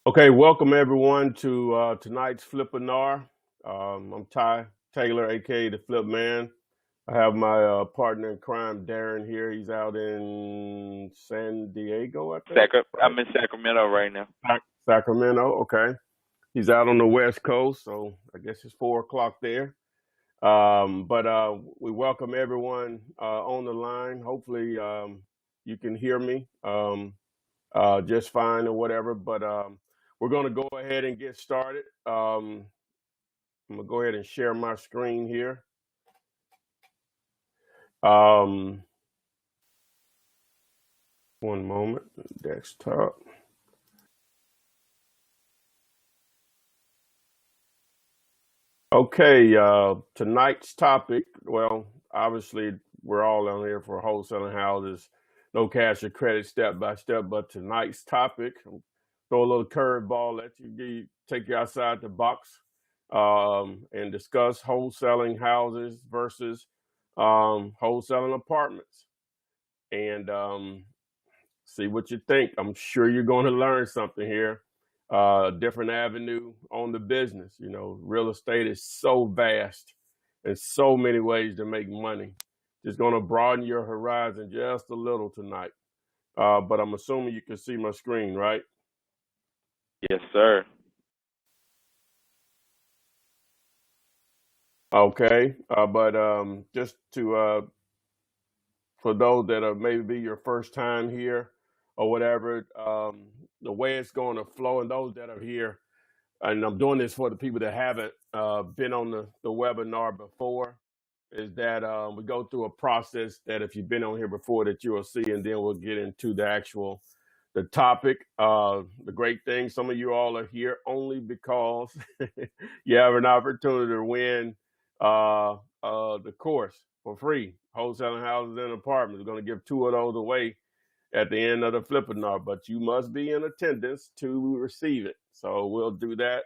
Okay, welcome everyone to tonight's Flippinar. I'm Ty Taylor, aka the Flip Man. I have my partner in crime, Darren, here. He's out in San Diego, I think, right? I'm in Sacramento right now. Sacramento, okay. He's out on the West Coast, so I guess it's 4 o'clock there. But we welcome everyone on the line. Hopefully, you can hear me. Just fine or whatever. But we're going to go ahead and get started. I'm going to go ahead and share my screen here. One moment, desktop. Okay, tonight's topic, well, obviously we're all on here for wholesaling houses, no cash or credit step by step, but tonight's topic, throw a little curveball, let you take you outside the box and discuss wholesaling houses versus wholesaling apartments and see what you think. I'm sure you're going to learn something here. Different avenue on the business. You know, real estate is so vast and so many ways to make money. Just going to broaden your horizon just a little tonight. But I'm assuming you can see my screen, right? Yes, sir. Okay. But just to for those that are maybe your first time here or whatever, the way it's going to flow, and those that are here, and I'm doing this for the people that haven't been on the webinar before, is that we go through a process that if you've been on here before that you will see, and then we'll get into the topic. The great thing, some of you all are here only because you have an opportunity to win the course for free. Wholesaling houses and apartments. We're going to give 2 of those away at the end of the Flippinars, but you must be in attendance to receive it. So we'll do that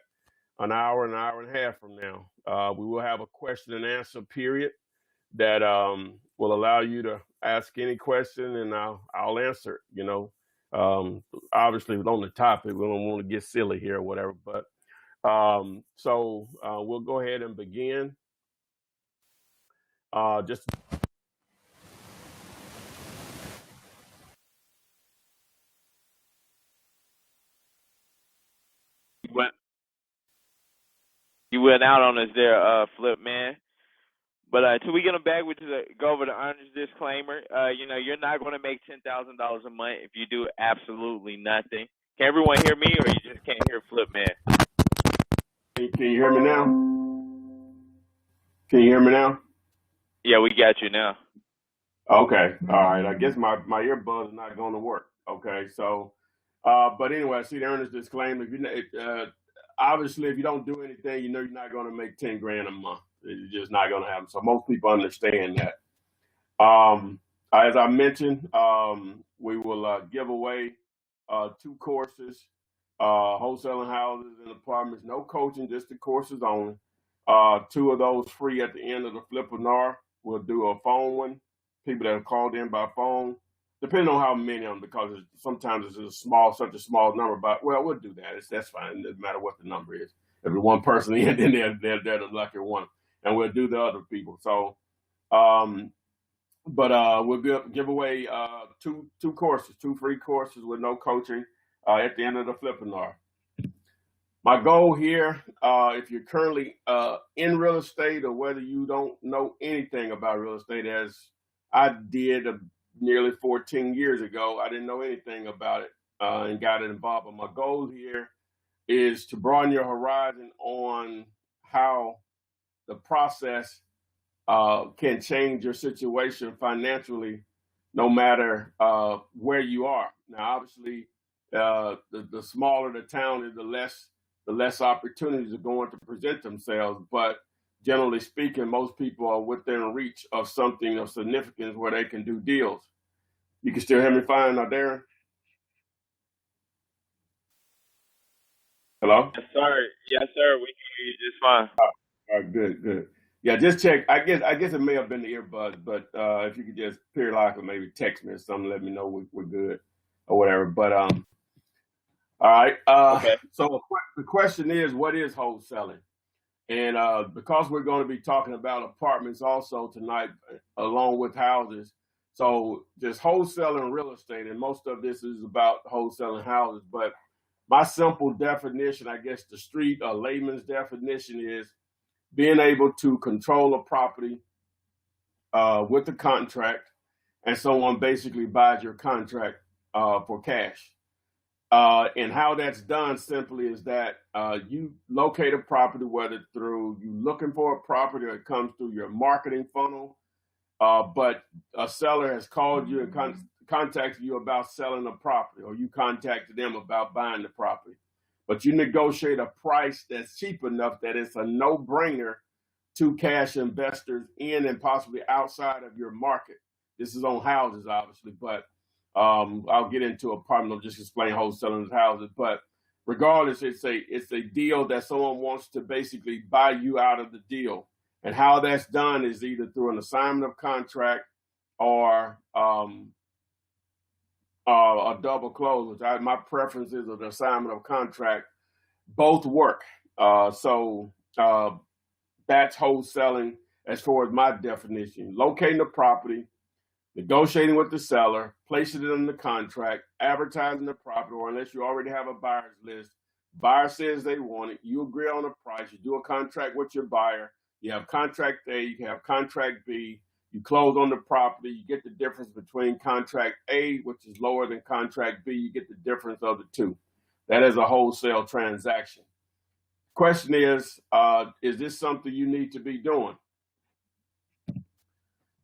an hour and a half from now. We will have a question and answer period that will allow you to ask any question, and I'll answer it. You know, obviously on the topic, we don't want to get silly here or whatever. But so we'll go ahead and begin. Just You went you went out on us there, Flip Man. But till we get them back, we just go over the earnest disclaimer. You're not going to make $10,000 a month if you do absolutely nothing. Can everyone hear me, or you just can't hear Flip Man? can you hear me now? Can you hear me now? Yeah, we got you now. Okay. All right. I guess my earbuds is not going to work. Okay. So, but anyway, I see the earnest disclaimer. If obviously, if you don't do anything, you know you're not going to make 10 grand a month. It's just not going to happen. So most people understand that. As I mentioned, we will give away 2 courses, wholesaling houses and apartments. No coaching, just the courses only. 2 of those free at the end of the Flippinar. We'll do a phone one. People that have called in by phone, depending on how many of them, because sometimes it's such a small number. But well, we'll do that. That's fine. It doesn't matter what the number is. If it's one person in, then they're the lucky one, and we'll do the other people. So, but we'll give away 2 courses, 2 free courses with no coaching at the end of the Flippinar. My goal here, if you're currently in real estate or whether you don't know anything about real estate, as I did nearly 14 years ago, I didn't know anything about it and got involved. But my goal here is to broaden your horizon on how the process can change your situation financially, no matter where you are. Now, obviously, the smaller the town is, the less opportunities are going to present themselves. But generally speaking, most people are within reach of something of significance where they can do deals. You can still hear me fine now, Darren? Hello? Yes, sir. Yes, sir. We can hear you just fine. All right, good. Yeah, just check. I guess it may have been the earbuds, but if you could just periodically maybe text me or something, let me know we're good or whatever. But All right. Okay. So the question is, what is wholesaling? And because we're going to be talking about apartments also tonight, along with houses, so just wholesaling real estate, and most of this is about wholesaling houses. But my simple definition, I guess the street or layman's definition is being able to control a property with a contract, and someone basically buys your contract for cash. And how that's done simply is that you locate a property, whether through you looking for a property or it comes through your marketing funnel, but a seller has called you and contacted you about selling a property, or you contacted them about buying the property. But you negotiate a price that's cheap enough that it's a no-brainer to cash investors in and possibly outside of your market. This is on houses, obviously, but I'll get into apartment. I'll just explain wholesaling houses. But regardless, it's a deal that someone wants to basically buy you out of the deal. And how that's done is either through an assignment of contract or a double close, which my preference is an assignment of contract. Both work. That's wholesaling as far as my definition. Locating the property, negotiating with the seller, placing it in the contract, advertising the property, or unless you already have a buyer's list, buyer says they want it, you agree on the price, you do a contract with your buyer, you have contract A, you have contract B, you close on the property, you get the difference between contract A, which is lower than contract B, you get the difference of the two. That is a wholesale transaction. Question is this something you need to be doing?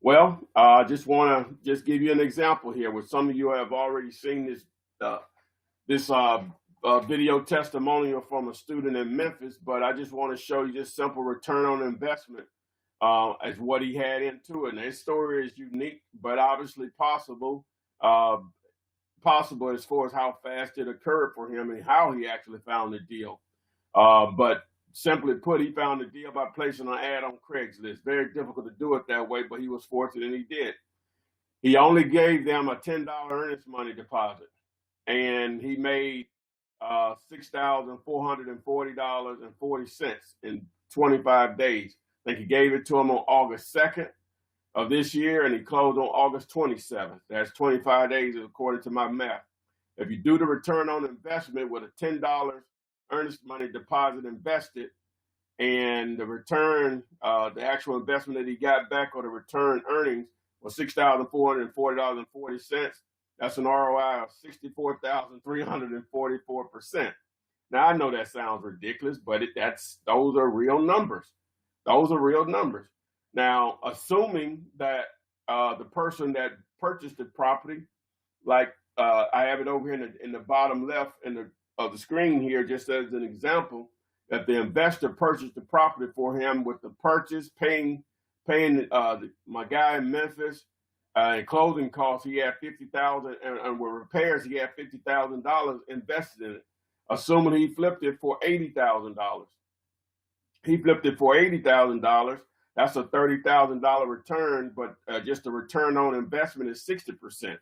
Well, I just want to just give you an example here, where some of you have already seen this video testimonial from a student in Memphis, but I just want to show you just simple return on investment as what he had into it. And his story is unique, but obviously possible as far as how fast it occurred for him and how he actually found the deal. But simply put, he found the deal by placing an ad on Craigslist. Very difficult to do it that way, but he was fortunate and he did. He only gave them a $10 earnest money deposit, and he made $6,440.40 in 25 days. I think he gave it to him on August 2nd of this year, and he closed on August 27th. That's 25 days according to my math. If you do the return on investment with a $10 earnest money deposit invested, and the return, the actual investment that he got back, or the return earnings, was $6,440.40. That's an ROI of 64,344%. Now I know that sounds ridiculous, but those are real numbers. Those are real numbers. Now, assuming that the person that purchased the property, like I have it over here in the bottom left of the screen here, just as an example, that the investor purchased the property for him with the purchase, paying my guy in Memphis, and closing costs. He had $50,000, and with repairs, he had $50,000 invested in it. Assuming he flipped it for $80,000, he flipped it for $80,000. That's a $30,000 return, but just the return on investment is 60%.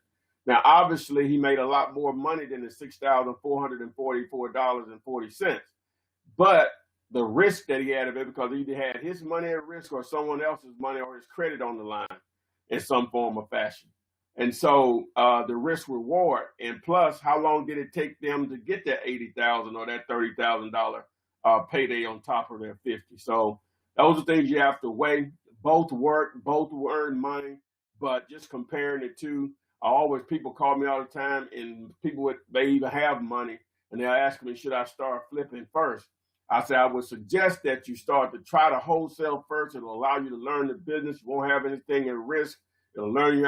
Now, obviously, he made a lot more money than the $6,444.40, but the risk that he had of it, because he either had his money at risk or someone else's money or his credit on the line in some form or fashion. And so the risk reward, and plus, how long did it take them to get that $80,000 or that $30,000 payday on top of their 50? So those are things you have to weigh. Both work, both earn money, but just comparing the two, people call me all the time, and they even have money, and they'll ask me, should I start flipping first? I say I would suggest that you start to try to wholesale first. It'll allow you to learn the business. You won't have anything at risk. You will learn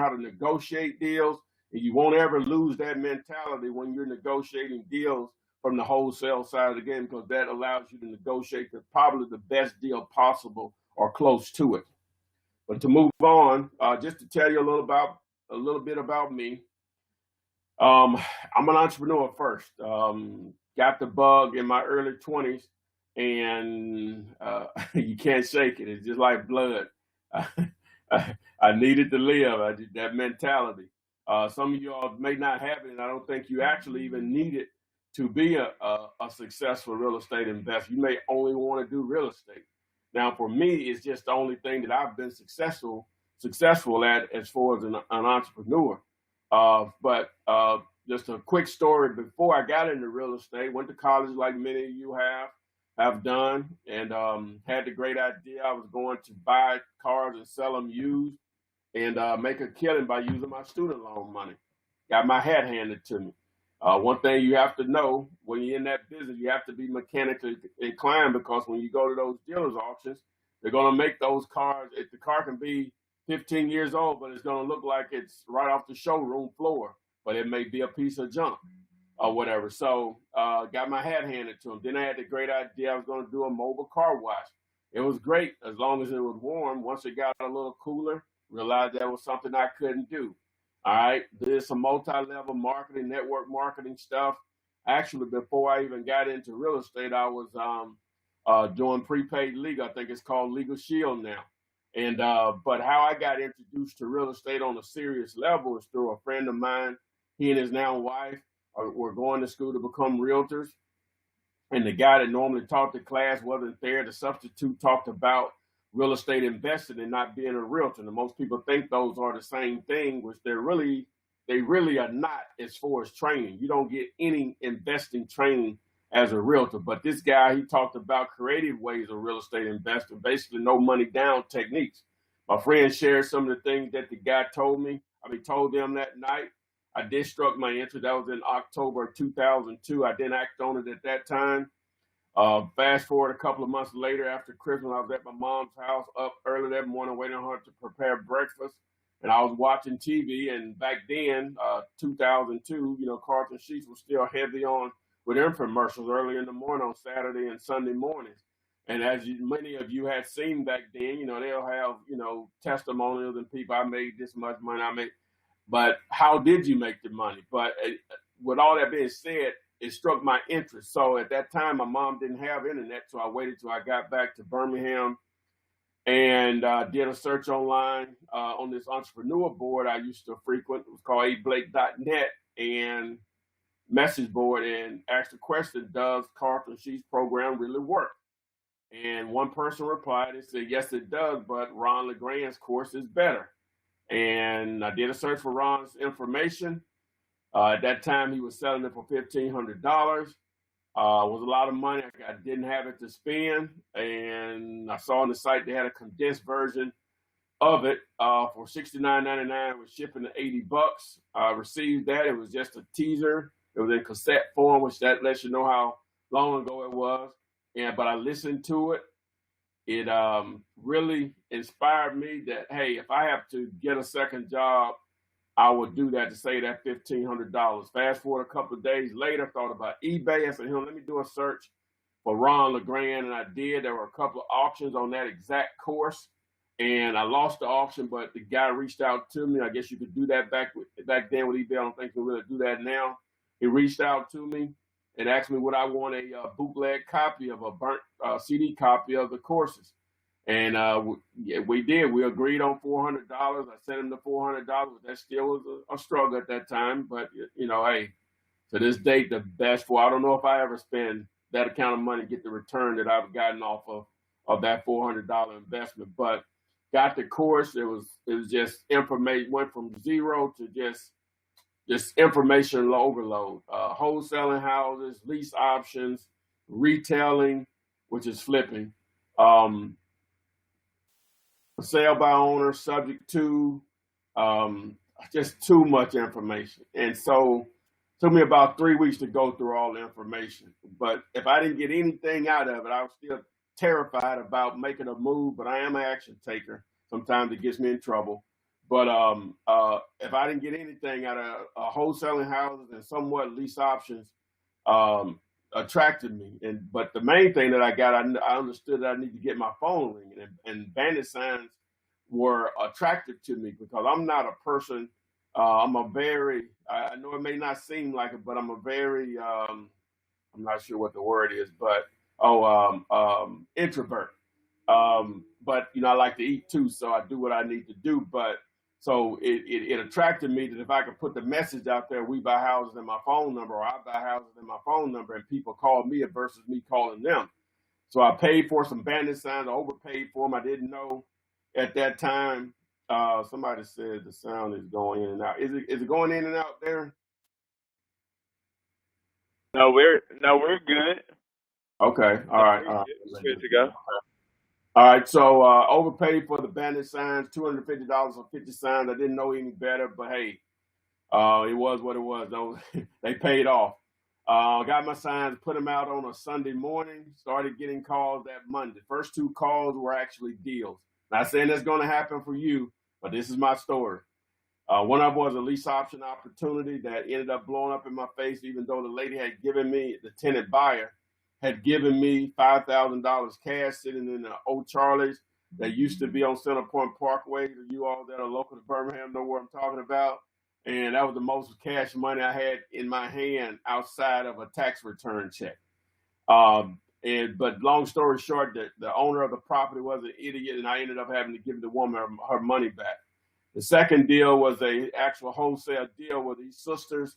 how to negotiate deals, and you won't ever lose that mentality when you're negotiating deals from the wholesale side of the game, because that allows you to negotiate probably the best deal possible or close to it. But to move on, just to tell you a little bit about me. I'm an entrepreneur first. Got the bug in my early 20s, and you can't shake it. It's just like blood. I needed to live. That mentality. Some of y'all may not have it, and I don't think you actually even need it to be a successful real estate investor. You may only want to do real estate. Now, for me, it's just the only thing that I've been successful at as far as an entrepreneur. But just a quick story before I got into real estate, went to college like many of you have done, and had the great idea I was going to buy cars and sell them used and make a killing by using my student loan money. Got my hat handed to me. One thing you have to know when you're in that business, you have to be mechanically inclined, because when you go to those dealers auctions, they're going to make those cars. The car can be 15 years old, but it's going to look like it's right off the showroom floor, but it may be a piece of junk or whatever. So got my hat handed to him. Then I had the great idea I was going to do a mobile car wash. It was great as long as it was warm. Once it got a little cooler, realized that was something I couldn't do. All right, did some multi-level marketing, network marketing stuff. Actually, before I even got into real estate, I was doing prepaid legal. I think it's called Legal Shield now. And but how I got introduced to real estate on a serious level is through a friend of mine. He and his now wife were going to school to become realtors. And the guy that normally taught the class wasn't there. The substitute talked about real estate investing and not being a realtor. And most people think those are the same thing, which they really are not as far as training. You don't get any investing training as a realtor. But this guy, he talked about creative ways of real estate investing, basically no money down techniques. My friend shared some of the things that the guy told them that night. I did struck my interest. That was in October of 2002. I didn't act on it at that time. Fast forward a couple of months later, after Christmas, I was at my mom's house up early that morning waiting on her to prepare breakfast. And I was watching TV. And back then, 2002, Carlton Sheets was still heavy on with infomercials early in the morning on Saturday and Sunday mornings. And as many of you had seen back then, they'll have, testimonials and people, I made this much money, but how did you make the money? But with all that being said, it struck my interest. So at that time, my mom didn't have internet, so I waited till I got back to Birmingham and did a search online on this entrepreneur board I used to frequent. It was called ablake.net, and message board, and asked the question, does Carlton Sheets program really work? And one person replied and said, yes, it does, but Ron LeGrand's course is better. And I did a search for Ron's information. At that time, he was selling it for $1,500. Was a lot of money. I didn't have it to spend. And I saw on the site they had a condensed version of it for $69.99 with shipping to $80. I received that. It was just a teaser. It was in cassette form, which that lets you know how long ago it was. But I listened to it. It really inspired me that, hey, if I have to get a second job, I would do that to save that $1,500. Fast forward a couple of days later, thought about eBay. I said, let me do a search for Ron LeGrand, and I did. There were a couple of auctions on that exact course, and I lost the auction, but the guy reached out to me. I guess you could do that back then with eBay. I don't think you can really do that now. He reached out to me and asked me would I want a bootleg copy of a burnt CD copy of the courses. And we did. We agreed on $400. I sent him the $400. That still was a struggle at that time. But, hey, to this date, the best I don't know if I ever spend that amount of money to get the return that I've gotten off of that $400 investment. But got the course. It was just information, went from zero to just information overload. Wholesaling houses, lease options, retailing, which is flipping. Sale by owner, subject to, just too much information. And so it took me about 3 weeks to go through all the information. But if I didn't get anything out of it, I was still terrified about making a move, but I am an action taker. Sometimes it gets me in trouble. But if I didn't get anything out of wholesaling houses and somewhat lease options, attracted me. But the main thing that I got, I understood that I need to get my phone ringing, and bandit signs were attractive to me because I'm not a person. I know it may not seem like it, but I'm a very, I'm not sure what the word is, but introvert. But I like to eat too, so I do what I need to do. But So it attracted me that if I could put the message out there, we buy houses in my phone number, or I buy houses in my phone number, and people call me versus me calling them. So I paid for some bandit signs. I overpaid for them. I didn't know at that time. Somebody said the sound is going in and out. Is it going in and out there? No, we're good. Okay. All No, right. we're All right. good. We're good to go. All right. So overpaid for the bandit signs, $250 for 50 signs. I didn't know any better, but hey, it was what it was. Those they paid off. Got my signs, put them out on a Sunday morning. Started getting calls that Monday. First two calls were actually deals. Not saying that's going to happen for you, but this is my story. One of them was a lease option opportunity that ended up blowing up in my face, even though the lady had given me, the tenant buyer had given me $5,000 cash sitting in the old Charlie's that used to be on Center Point Parkway. You all that are local to Birmingham know what I'm talking about. And that was the most cash money I had in my hand outside of a tax return check. But long story short, the owner of the property was an idiot, and I ended up having to give the woman her money back. The second deal was a actual wholesale deal where these sisters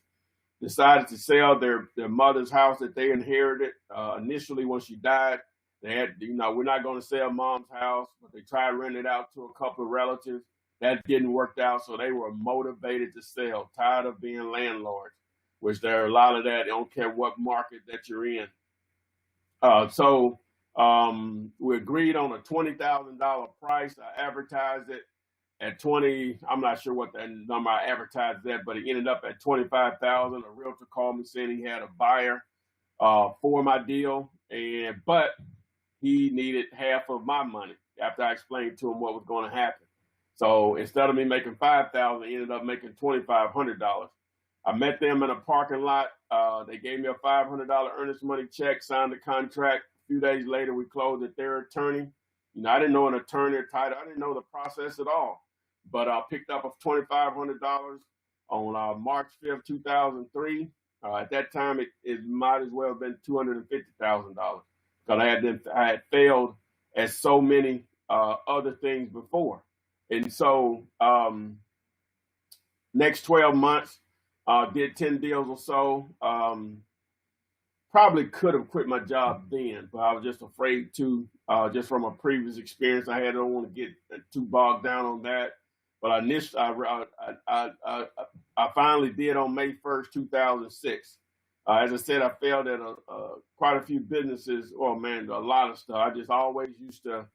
decided to sell their mother's house that they inherited initially when she died. They had, we're not going to sell mom's house, but they tried to rent it out to a couple of relatives. That didn't work out, so they were motivated to sell, tired of being landlords, which there are a lot of that. They don't care what market that you're in. So we agreed on a $20,000 price. I advertised it at 20. I'm not sure what the number I advertised that, but it ended up at 25,000. A realtor called me saying he had a buyer for my deal, but he needed half of my money after I explained to him what was going to happen. So instead of me making $5,000, he ended up making $2,500. I met them in a parking lot. They gave me a $500 earnest money check, signed the contract. A few days later, we closed at their attorney. I didn't know an attorney or title. I didn't know the process at all. But I picked up a $2,500 on March 5th, 2003. At that time, it might as well have been $250,000 because I had failed at so many other things before. And so next 12 months, did 10 deals or so. Probably could have quit my job then, but I was just afraid to, just from a previous experience I had. I don't want to get too bogged down on that. But I finally did on May 1st, 2006. As I said, I failed at quite a few businesses. Oh, man, a lot of stuff. I just always used to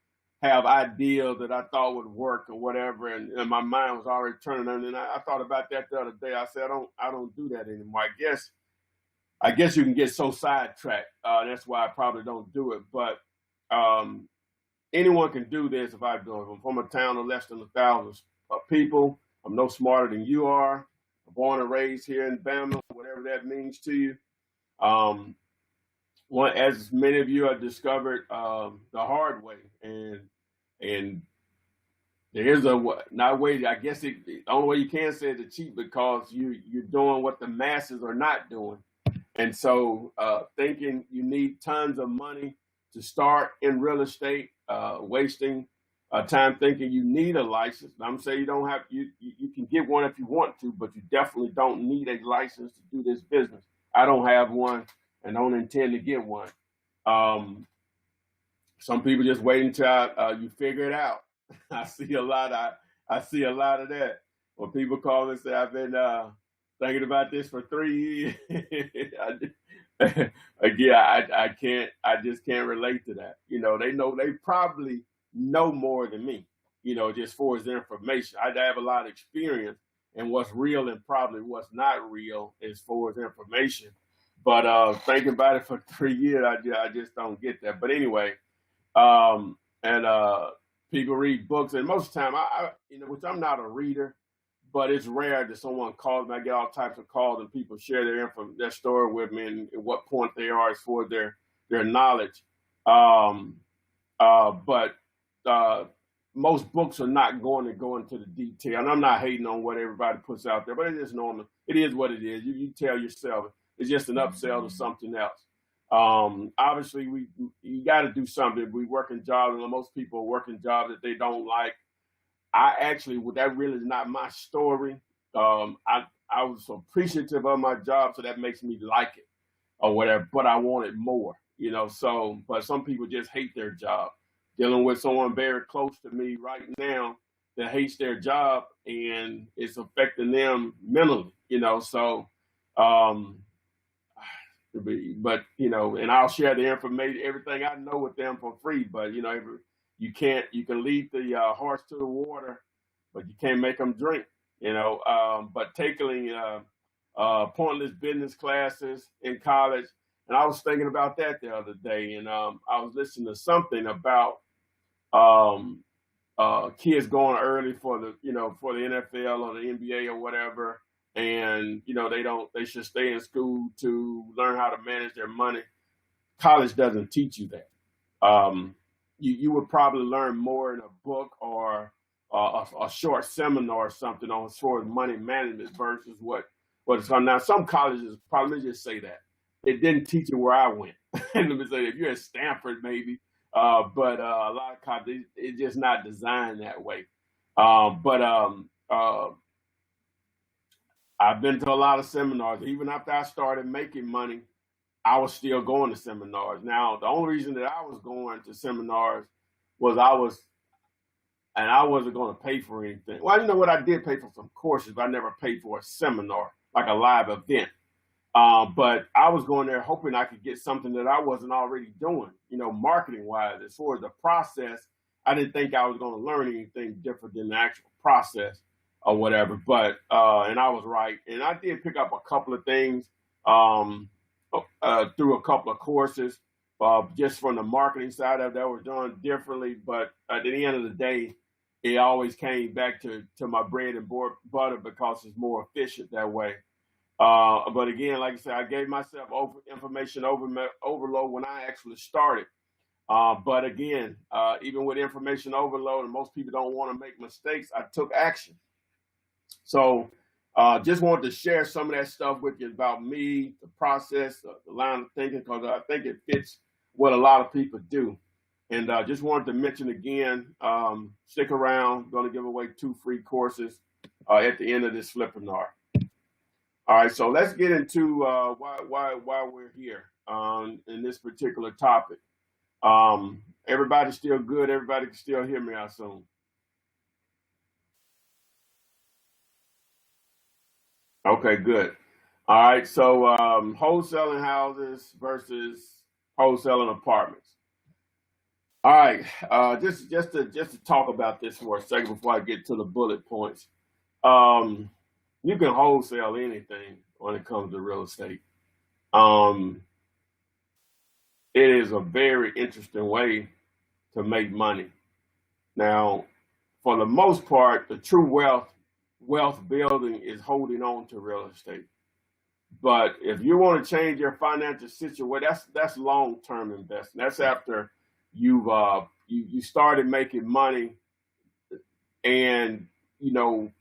have ideas that I thought would work or whatever, and my mind was already turning on. And I thought about that the other day. I said, I don't do that anymore. I guess you can get so sidetracked. That's why I probably don't do it. But anyone can do this if I do it. I'm from a town of less than 1,000 people. I'm no smarter than you are. I'm born and raised here in Bama, whatever that means to you. As many of you have discovered the hard way, and there is not way. I guess the only way you can say it is cheap because you're doing what the masses are not doing. And so thinking you need tons of money to start in real estate, wasting time thinking you need a license. I'm saying you don't have, you can get one if you want to, but you definitely don't need a license to do this business. I don't have one and don't intend to get one. Some people just wait until you figure it out. I see a lot of that. When people call and say, I've been thinking about this for 3 years. I just can't relate to that. They probably know more than me, just for his information. I have a lot of experience in what's real and probably what's not real as far as information. But thinking about it for 3 years, I just don't get that. But anyway, people read books, and most of the time, which I'm not a reader, but it's rare that someone calls me. I get all types of calls, and people share their story with me and at what point they are as far as their knowledge. But most books are not going to go into the detail, and I'm not hating on what everybody puts out there, but it is normal. It is what it is. You tell yourself it's just an upsell to something else. Obviously, you got to do something. We working jobs, and most people are working jobs that they don't like. I actually, that really is not my story. I was appreciative of my job, so that makes me like it or whatever, but I wanted more, so, but some people just hate their job. Dealing with someone very close to me right now that hates their job and it's affecting them mentally, so, um, but and I'll share the information, everything I know with them for free. But you can lead the horse to the water, but you can't make them drink. But taking pointless business classes in college, and I was thinking about that the other day, and I was listening to something about um, kids going early for the NFL or the NBA or whatever, and they should stay in school to learn how to manage their money. College doesn't teach you that. You would probably learn more in a book or a short seminar or something on as far as money management versus what it's on. Now some colleges, probably just say that it didn't teach you where I went. And let me say, if you're at Stanford, maybe, but a lot of colleges, it's just not designed that way. But I've been to a lot of seminars. Even after I started making money, I was still going to seminars. Now, the only reason that I was going to seminars was I wasn't going to pay for anything. Well, you know what? I did pay for some courses, but I never paid for a seminar, like a live event. But I was going there hoping I could get something that I wasn't already doing, marketing wise. As far as the process, I didn't think I was going to learn anything different than the actual process or whatever. But, and I was right. And I did pick up a couple of things through a couple of courses, just from the marketing side of that was done differently. But at the end of the day, it always came back to my bread and butter because it's more efficient that way. But again, like I said, I gave myself information overload when I actually started. But again, even with information overload, and most people don't want to make mistakes, I took action. So just wanted to share some of that stuff with you about me, the process, the line of thinking, because I think it fits what a lot of people do. And just wanted to mention again, stick around. Going to give away 2 free courses at the end of this Flippinar. All right, so let's get into why we're here in this particular topic. Everybody's still good. Everybody can still hear me, I assume. Okay, good. All right, so wholesaling houses versus wholesaling apartments. All right, just to talk about this for a second before I get to the bullet points. Um, you can wholesale anything when it comes to real estate. Um, it is a very interesting way to make money. Now, for the most part, the true wealth building is holding on to real estate. But if you want to change your financial situation, that's long term investment. That's after you started making money, and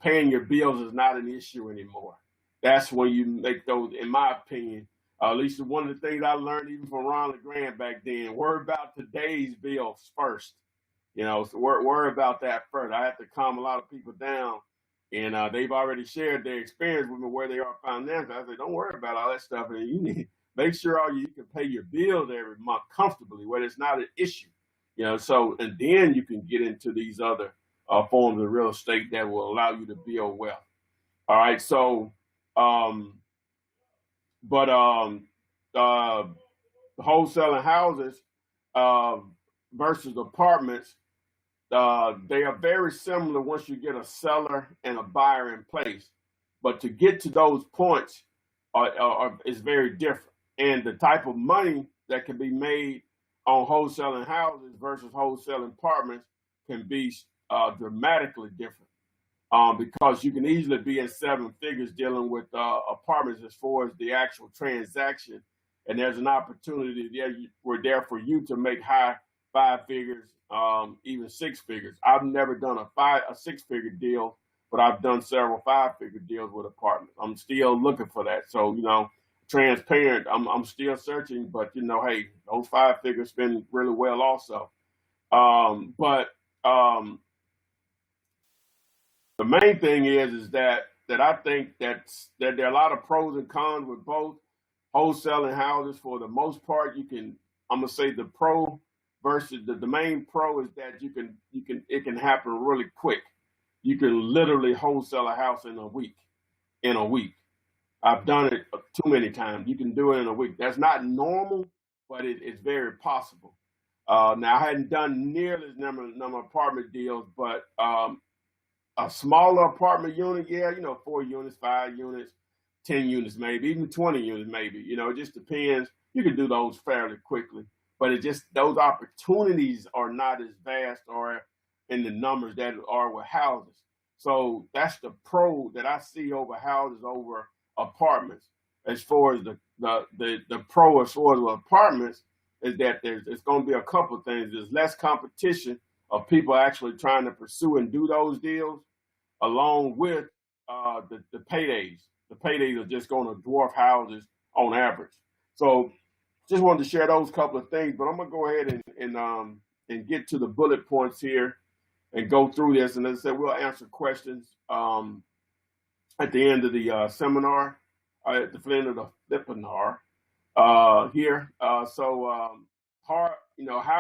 paying your bills is not an issue anymore. That's when you make those, in my opinion. At least one of the things I learned even from Ron LeGrand back then: worry about today's bills first. So worry about that first. I have to calm a lot of people down, and they've already shared their experience with me where they are financially. I say, don't worry about all that stuff, and you need make sure you can pay your bills every month comfortably, where it's not an issue. So and then you can get into these other forms of real estate that will allow you to build wealth. All right, so um, but uh, wholesaling houses uh, versus apartments. They are very similar once you get a seller and a buyer in place. But to get to those points is very different. And the type of money that can be made on wholesaling houses versus wholesaling apartments can be dramatically different. Because you can easily be in 7 figures dealing with apartments as far as the actual transaction. And there's an opportunity there for you to make high 5 figures, even 6 figures. I've never done a 6-figure deal, but I've done several 5-figure deals with apartments. I'm still looking for that. So, transparent, I'm still searching, but hey, those 5 figures spend really well also. But The main thing is that I think that there are a lot of pros and cons with both wholesaling houses. For the most part, you can, I'm gonna say the pro versus the main pro is that you can it can happen really quick. You can literally wholesale a house in a week. In a week, I've done it too many times. You can do it in a week. That's not normal, but it's very possible. Now I hadn't done nearly as number of apartment deals, but a smaller apartment unit, yeah, 4 units, 5 units, 10 units, maybe even 20 units, maybe. It just depends. You can do those fairly quickly, but it just those opportunities are not as vast or in the numbers that are with houses. So that's the pro that I see over houses over apartments. As far as the pro as far as with apartments is that it's going to be a couple of things. There's less competition of people actually trying to pursue and do those deals, along with the paydays. The paydays are just going to dwarf houses on average. So just wanted to share those couple of things, but I'm gonna go ahead and get to the bullet points here and go through this. And as I said, we'll answer questions at the end of the seminar, at the end of the Flippinar here. How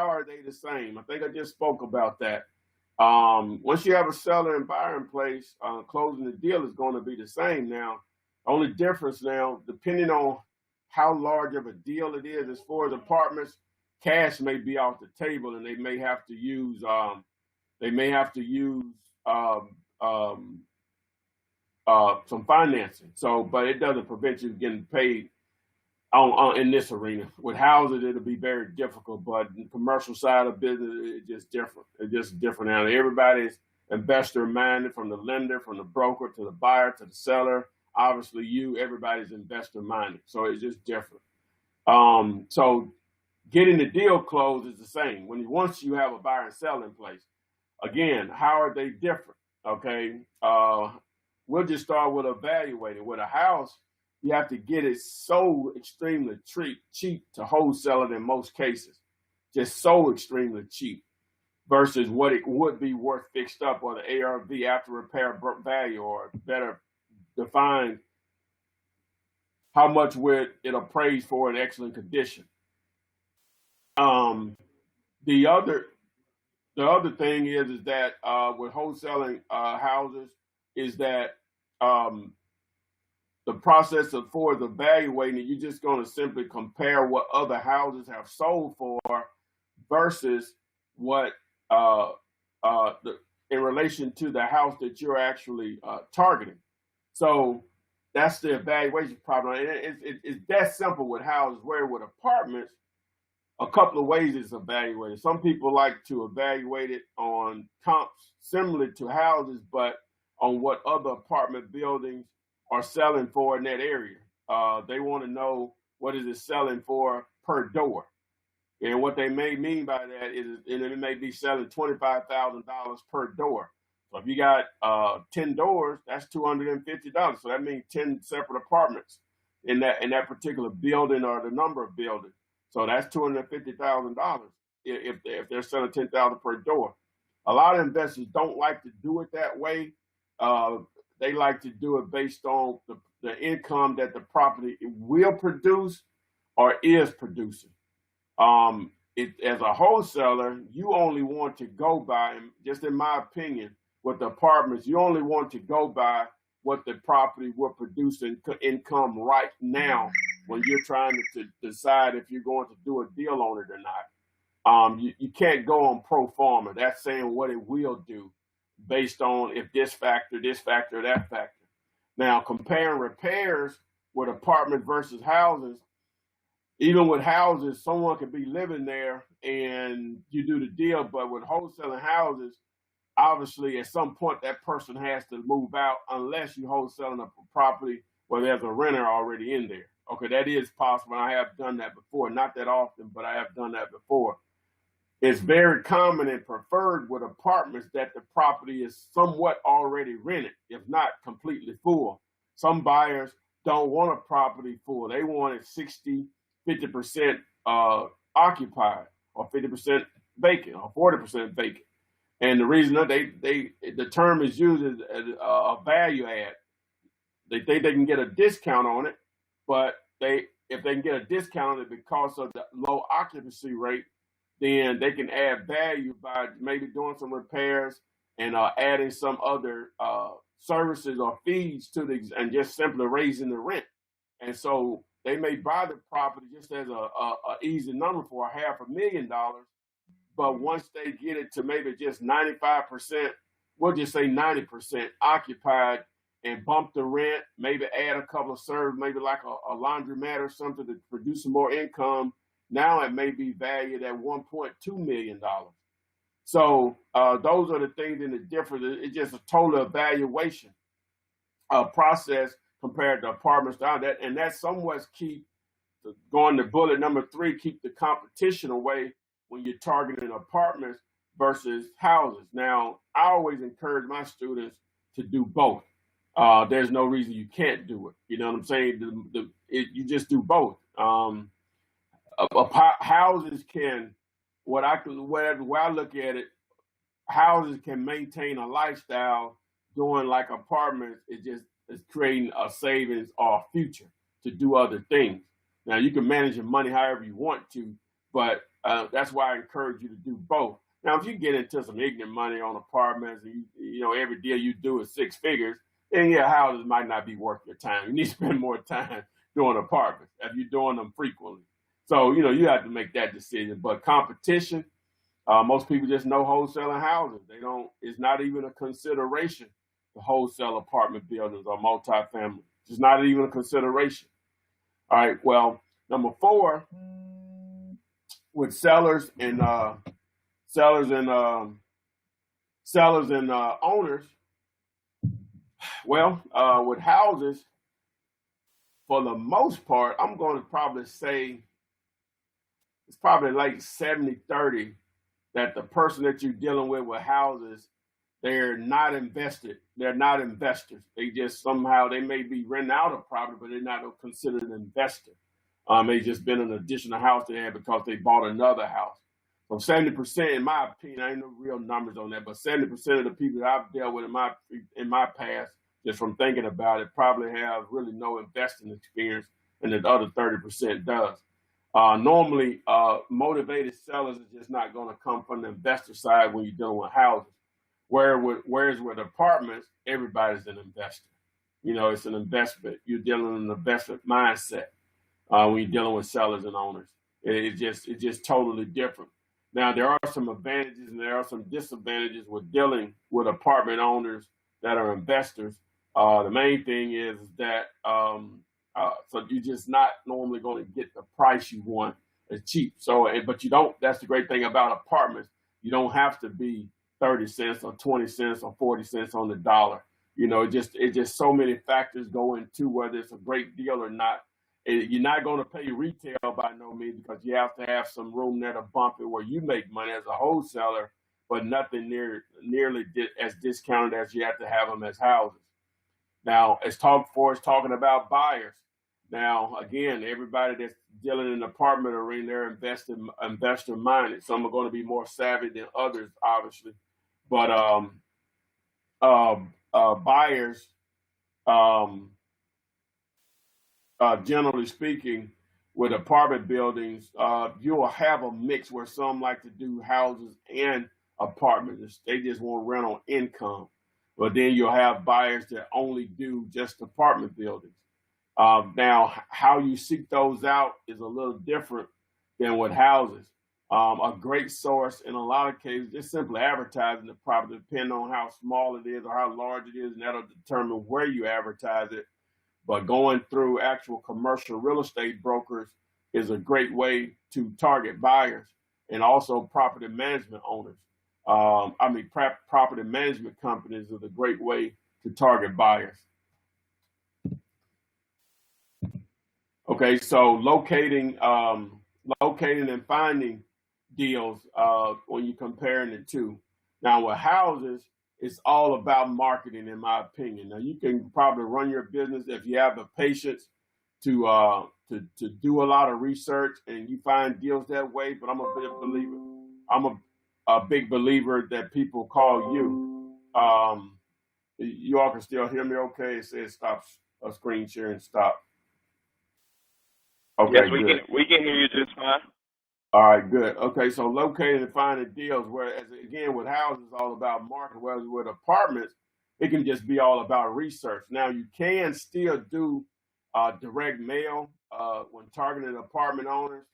are they the same? I think I just spoke about that. Once you have a seller and buyer in place, closing the deal is going to be the same now. Only difference now, depending on how large of a deal it is, as far as apartments, cash may be off the table, and they may have to use some financing. So, but it doesn't prevent you getting paid in this arena. With houses, it'll be very difficult, but the commercial side of business, it's just different. It's just different now. Everybody's investor minded, from the lender, from the broker, to the buyer, to the seller. Obviously, everybody's investor minded. So it's just different. So getting the deal closed is the same. Once you have a buyer and seller in place, again, how are they different? Okay. We'll just start with evaluating. With a house, you have to get it so extremely cheap to wholesale it in most cases. Just so extremely cheap versus what it would be worth fixed up, or the ARV, after repair value, or better defined, how much would it appraise for in excellent condition. The other thing is that with wholesaling houses is that the process of for evaluating it, you're just going to simply compare what other houses have sold for versus what in relation to the house that you're actually targeting. So that's the evaluation problem. It's that simple with houses, where with apartments, a couple of ways it's evaluated. Some people like to evaluate it on comps similar to houses, but on what other apartment buildings are selling for in that area. They want to know what is it selling for per door. And what they may mean by that is it may be selling $25,000 per door. So if you got 10 doors, that's $250. So that means 10 separate apartments in that particular building, or the number of buildings. So that's $250,000 if they're selling 10,000 per door. A lot of investors don't like to do it that way. They like to do it based on the income that the property will produce or is producing. As a wholesaler, you only want to go by, just in my opinion, with the apartments, you only want to go by what the property will produce in income right now when you're trying to decide if you're going to do a deal on it or not. You can't go on pro forma. That's saying what it will do based on if this factor, that factor. Now, comparing repairs with apartment versus houses, even with houses, someone could be living there and you do the deal, but with wholesaling houses, obviously at some point that person has to move out, unless you're wholesaling a property where there's a renter already in there. Okay, that is possible. I have done that before, not that often, but I have done that before. It's very common and preferred with apartments that the property is somewhat already rented, if not completely full. Some buyers don't want a property full. They want it 50% occupied, or 50% vacant, or 40% vacant. And the reason that the term is used as a value add. They think they can get a discount on it, but if they can get a discount on it because of the low occupancy rate, then they can add value by maybe doing some repairs and adding some other services or fees to the and just simply raising the rent. And so they may buy the property just as a easy number for $500,000, but once they get it to maybe just 95%, we'll just say 90% occupied, and bump the rent, maybe add a couple of servers, maybe like a laundromat or something to produce some more income. Now it may be valued at $1.2 million. So those are the things in the difference. It's just a total evaluation process compared to apartments down that, and that somewhat keep going to bullet number 3, keep the competition away when you're targeting apartments versus houses. Now, I always encourage my students to do both. There's no reason you can't do it. You know what I'm saying? You just do both. Houses can, where I look at it, houses can maintain a lifestyle. Doing like apartments, it's creating a savings or a future to do other things. Now you can manage your money however you want to, but that's why I encourage you to do both. Now, if you get into some ignorant money on apartments, and you know every deal you do is 6 figures, then yeah, houses might not be worth your time. You need to spend more time doing apartments if you're doing them frequently. So you have to make that decision. But competition, most people just know wholesaling houses. They don't. It's not even a consideration to wholesale apartment buildings or multifamily. It's not even a consideration. All right. Well, number 4, with sellers and owners. Well, with houses, for the most part, I'm going to probably say it's probably like 70-30 that the person that you're dealing with houses, they're not invested. They're not investors. They just somehow, they may be renting out a property, but they're not considered an investor. They just been an additional house they had because they bought another house. So 70%, in my opinion, I ain't no real numbers on that, but 70% of the people that I've dealt with in my past, just from thinking about it, probably have really no investing experience, and the other 30% does. Normally, motivated sellers are just not going to come from the investor side when you're dealing with houses. Whereas with apartments, everybody's an investor. It's an investment. You're dealing with an investment mindset when you're dealing with sellers and owners. It's just totally different. Now, there are some advantages and there are some disadvantages with dealing with apartment owners that are investors. The main thing is that so you're just not normally going to get the price you want as cheap. So, but you don't. That's the great thing about apartments. You don't have to be 30 cents or 20 cents or 40 cents on the dollar. It just so many factors go into whether it's a great deal or not. You're not going to pay retail by no means, because you have to have some room there to bump it where you make money as a wholesaler, but nothing nearly as discounted as you have to have them as houses. Now, it's talking about buyers. Now, again, everybody that's dealing in the apartment arena, they're investor minded. Some are going to be more savvy than others, obviously. But buyers, generally speaking, with apartment buildings, you'll have a mix where some like to do houses and apartments. They just want rental income. But then you'll have buyers that only do just apartment buildings. Now, how you seek those out is a little different than with houses. A great source in a lot of cases, just simply advertising the property, depending on how small it is or how large it is, and that'll determine where you advertise it. But going through actual commercial real estate brokers is a great way to target buyers, and also property management owners. Property management companies is a great way to target buyers. Okay, so locating and finding deals when you're comparing the two. Now, with houses, it's all about marketing, in my opinion. Now, you can probably run your business if you have the patience to do a lot of research and you find deals that way. But I'm a big believer. a big believer that people call you. You all can still hear me okay? It says stop screen sharing, stop. Yes, Okay, good. we can hear you just fine. All right, good. Okay, so locating and finding deals, whereas again with houses, it's all about market, whereas with apartments, it can just be all about research. Now, you can still do direct mail when targeting apartment owners,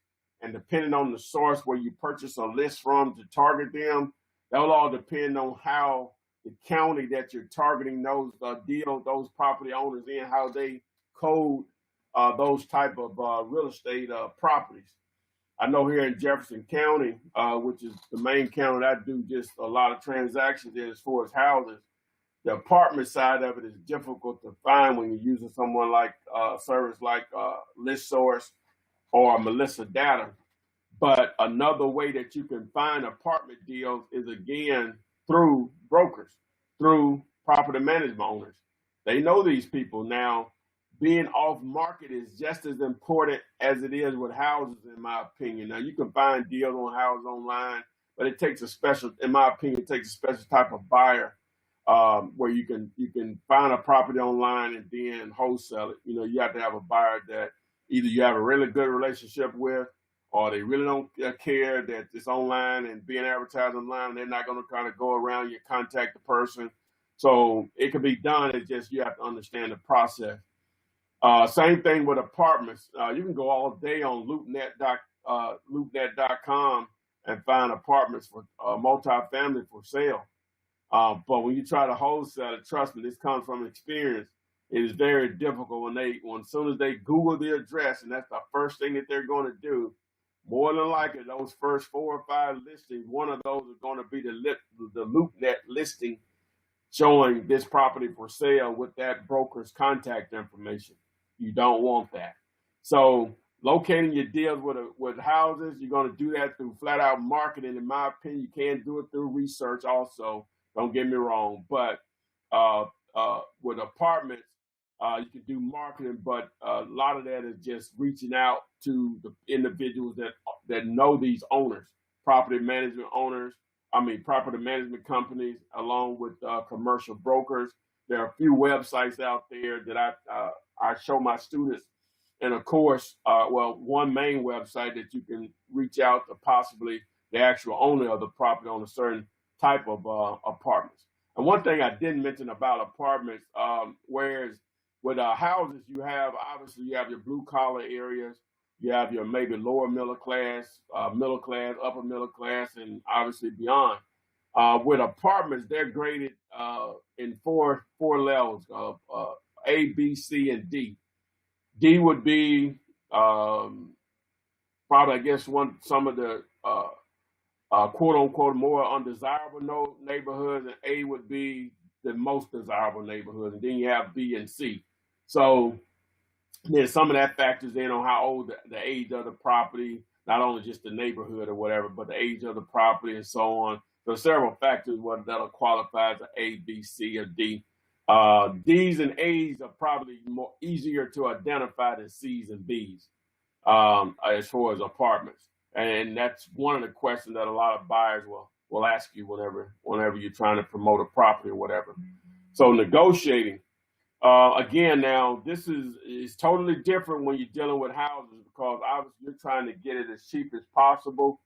and depending on the source where you purchase a list from to target them, that'll all depend on how the county that you're targeting those those property owners in, how they code those type of real estate properties. I know here in Jefferson County, which is the main county I do just a lot of transactions in as far as houses, the apartment side of it is difficult to find when you're using someone like a service like ListSource or Melissa Data. But another way that you can find apartment deals is again through brokers, through property management owners. They know these people. Now, being off market is just as important as it is with houses, in my opinion. Now, you can find deals on houses online, but it takes a special, in my opinion, it takes a special type of buyer where you can find a property online and then wholesale it. You know, you have to have a buyer that either you have a really good relationship with, or they really don't care that it's online and being advertised online, and they're not going to kind of go around you, contact the person. So it can be done. It's just you have to understand the process. Same thing with apartments. You can go all day on LoopNet.com and find apartments for multifamily for sale. But when you try to wholesale it, trust me, this comes from experience. It is very difficult when as soon as they Google the address, and that's the first thing that they're going to do. More than likely, those first 4 or 5 listings, one of those is going to be the LoopNet listing showing this property for sale with that broker's contact information. You don't want that. So locating your deals with houses, you're going to do that through flat out marketing. In my opinion, you can do it through research also. Don't get me wrong. But with apartments, you can do marketing, but a lot of that is just reaching out to the individuals that know these owners, property management companies, along with commercial brokers. There are a few websites out there that I show my students, and of course, one main website that you can reach out to possibly the actual owner of the property on a certain type of apartments. And one thing I didn't mention about apartments, whereas with houses, you have your blue collar areas, you have your maybe lower middle class, upper middle class, and obviously beyond. With apartments, they're graded in four levels of A, B, C, and D. D would be probably, I guess, some of the quote unquote more undesirable neighborhoods, and A would be the most desirable neighborhoods, and then you have B and C. So there's some of that factors in on how old the age of the property, not only just the neighborhood or whatever, but the age of the property and so on. There are several factors that'll qualify as an A, B, C, or D. D's and A's are probably more easier to identify than C's and B's as far as apartments. And that's one of the questions that a lot of buyers will ask you whenever you're trying to promote a property or whatever. So negotiating. Again, now this is totally different when you're dealing with houses, because obviously you're trying to get it as cheap as possible,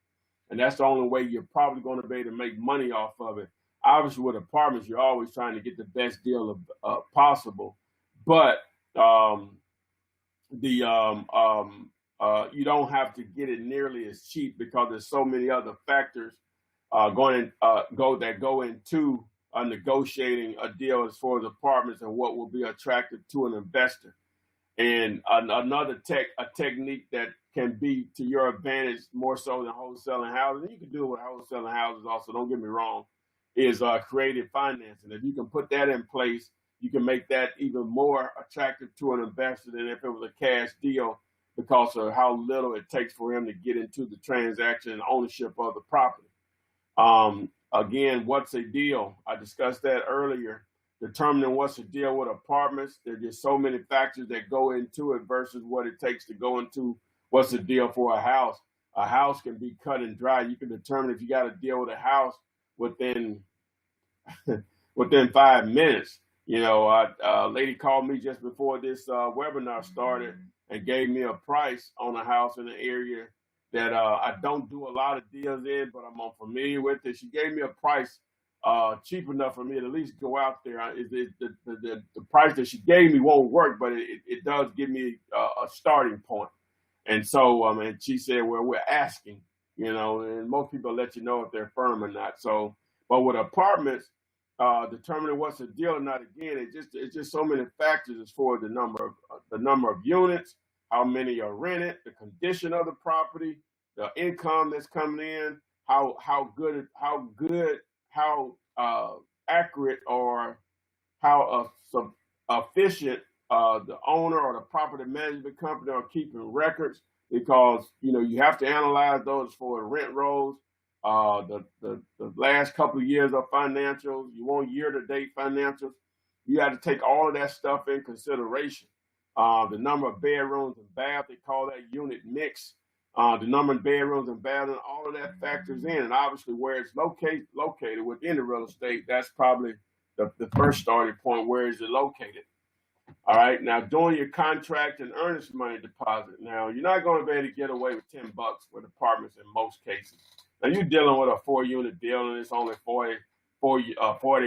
and that's the only way you're probably going to be able to make money off of it. Obviously, with apartments, you're always trying to get the best deal possible, but you don't have to get it nearly as cheap, because there's so many other factors that go into negotiating a deal as far as apartments and what will be attractive to an investor. And another technique that can be to your advantage more so than wholesaling houses, and you can do it with wholesaling houses also, don't get me wrong, is creative financing. If you can put that in place, you can make that even more attractive to an investor than if it was a cash deal, because of how little it takes for him to get into the transaction and ownership of the property. Again, what's a deal? I discussed that earlier. Determining what's a deal with apartments, there's just so many factors that go into it versus what it takes to go into what's a deal for a house. a house can be cut and dry. You can determine if you got to deal with a house within within 5 minutes. A lady called me just before this webinar started and gave me a price on a house in an area that I don't do a lot of deals in, but I'm familiar with it. She gave me a price cheap enough for me to at least go out there. The price that she gave me won't work, but it does give me a starting point. And so, and she said, well, we're asking, and most people let you know if they're firm or not. So, but with apartments, determining what's a deal or not, again, it's just so many factors as far as the number of units, how many are rented, the condition of the property, the income that's coming in, how accurate or how efficient the owner or the property management company are keeping records, because you have to analyze those for rent rolls, the last couple of years of financials. You want year-to-date financials. You have to take all of that stuff in consideration. The number of bedrooms and bath, they call that unit mix. The number of bedrooms and bathrooms, all of that factors in. And obviously where it's located within the real estate, that's probably the first starting point. Where is it located? All right. Now, doing your contract and earnest money deposit. Now, you're not going to be able to get away with $10 with apartments in most cases. Now, you're dealing with a 4-unit deal and it's only 40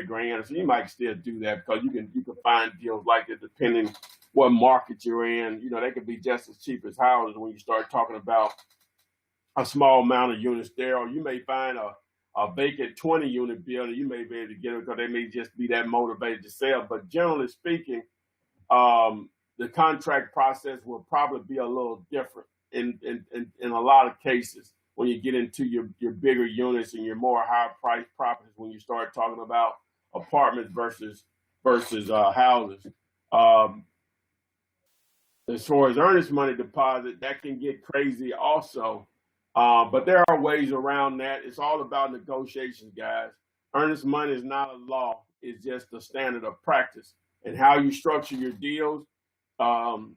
grand. So you might still do that, because you can find deals like that depending what market you're in. They could be just as cheap as houses when you start talking about a small amount of units there. Or you may find a vacant 20-unit building. You may be able to get it because they may just be that motivated to sell. But generally speaking, the contract process will probably be a little different in a lot of cases when you get into your bigger units and your more higher priced properties, when you start talking about apartments versus houses. As far as earnest money deposit, that can get crazy also. But there are ways around that. It's all about negotiations, guys. Earnest money is not a law. It's just a standard of practice. And how you structure your deals, it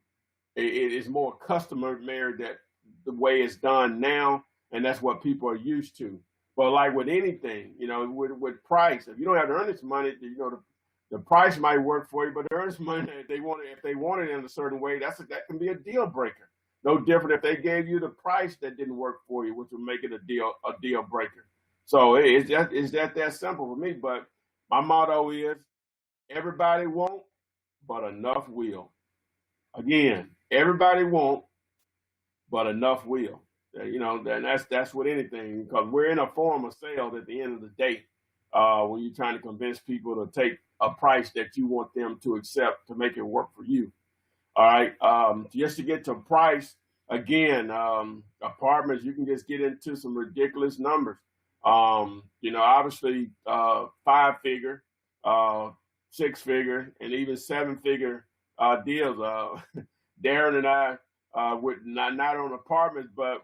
is more customary that the way it's done now, and that's what people are used to. But like with anything, with price, if you don't have the earnest money, the price might work for you, but the earnest money, if they want it in a certain way, that can be a deal breaker. No different if they gave you the price that didn't work for you, which would make it a deal breaker. So it's that simple for me. But my motto is, everybody won't, but enough will. Again, everybody won't, but enough will. And that's with anything, because we're in a form of sales at the end of the day. When you're trying to convince people to take a price that you want them to accept to make it work for you. All right. Just to get to price, again, apartments, you can just get into some ridiculous numbers. Obviously, 5-figure, 6-figure, and even 7-figure deals. Darren and I, not on apartments, but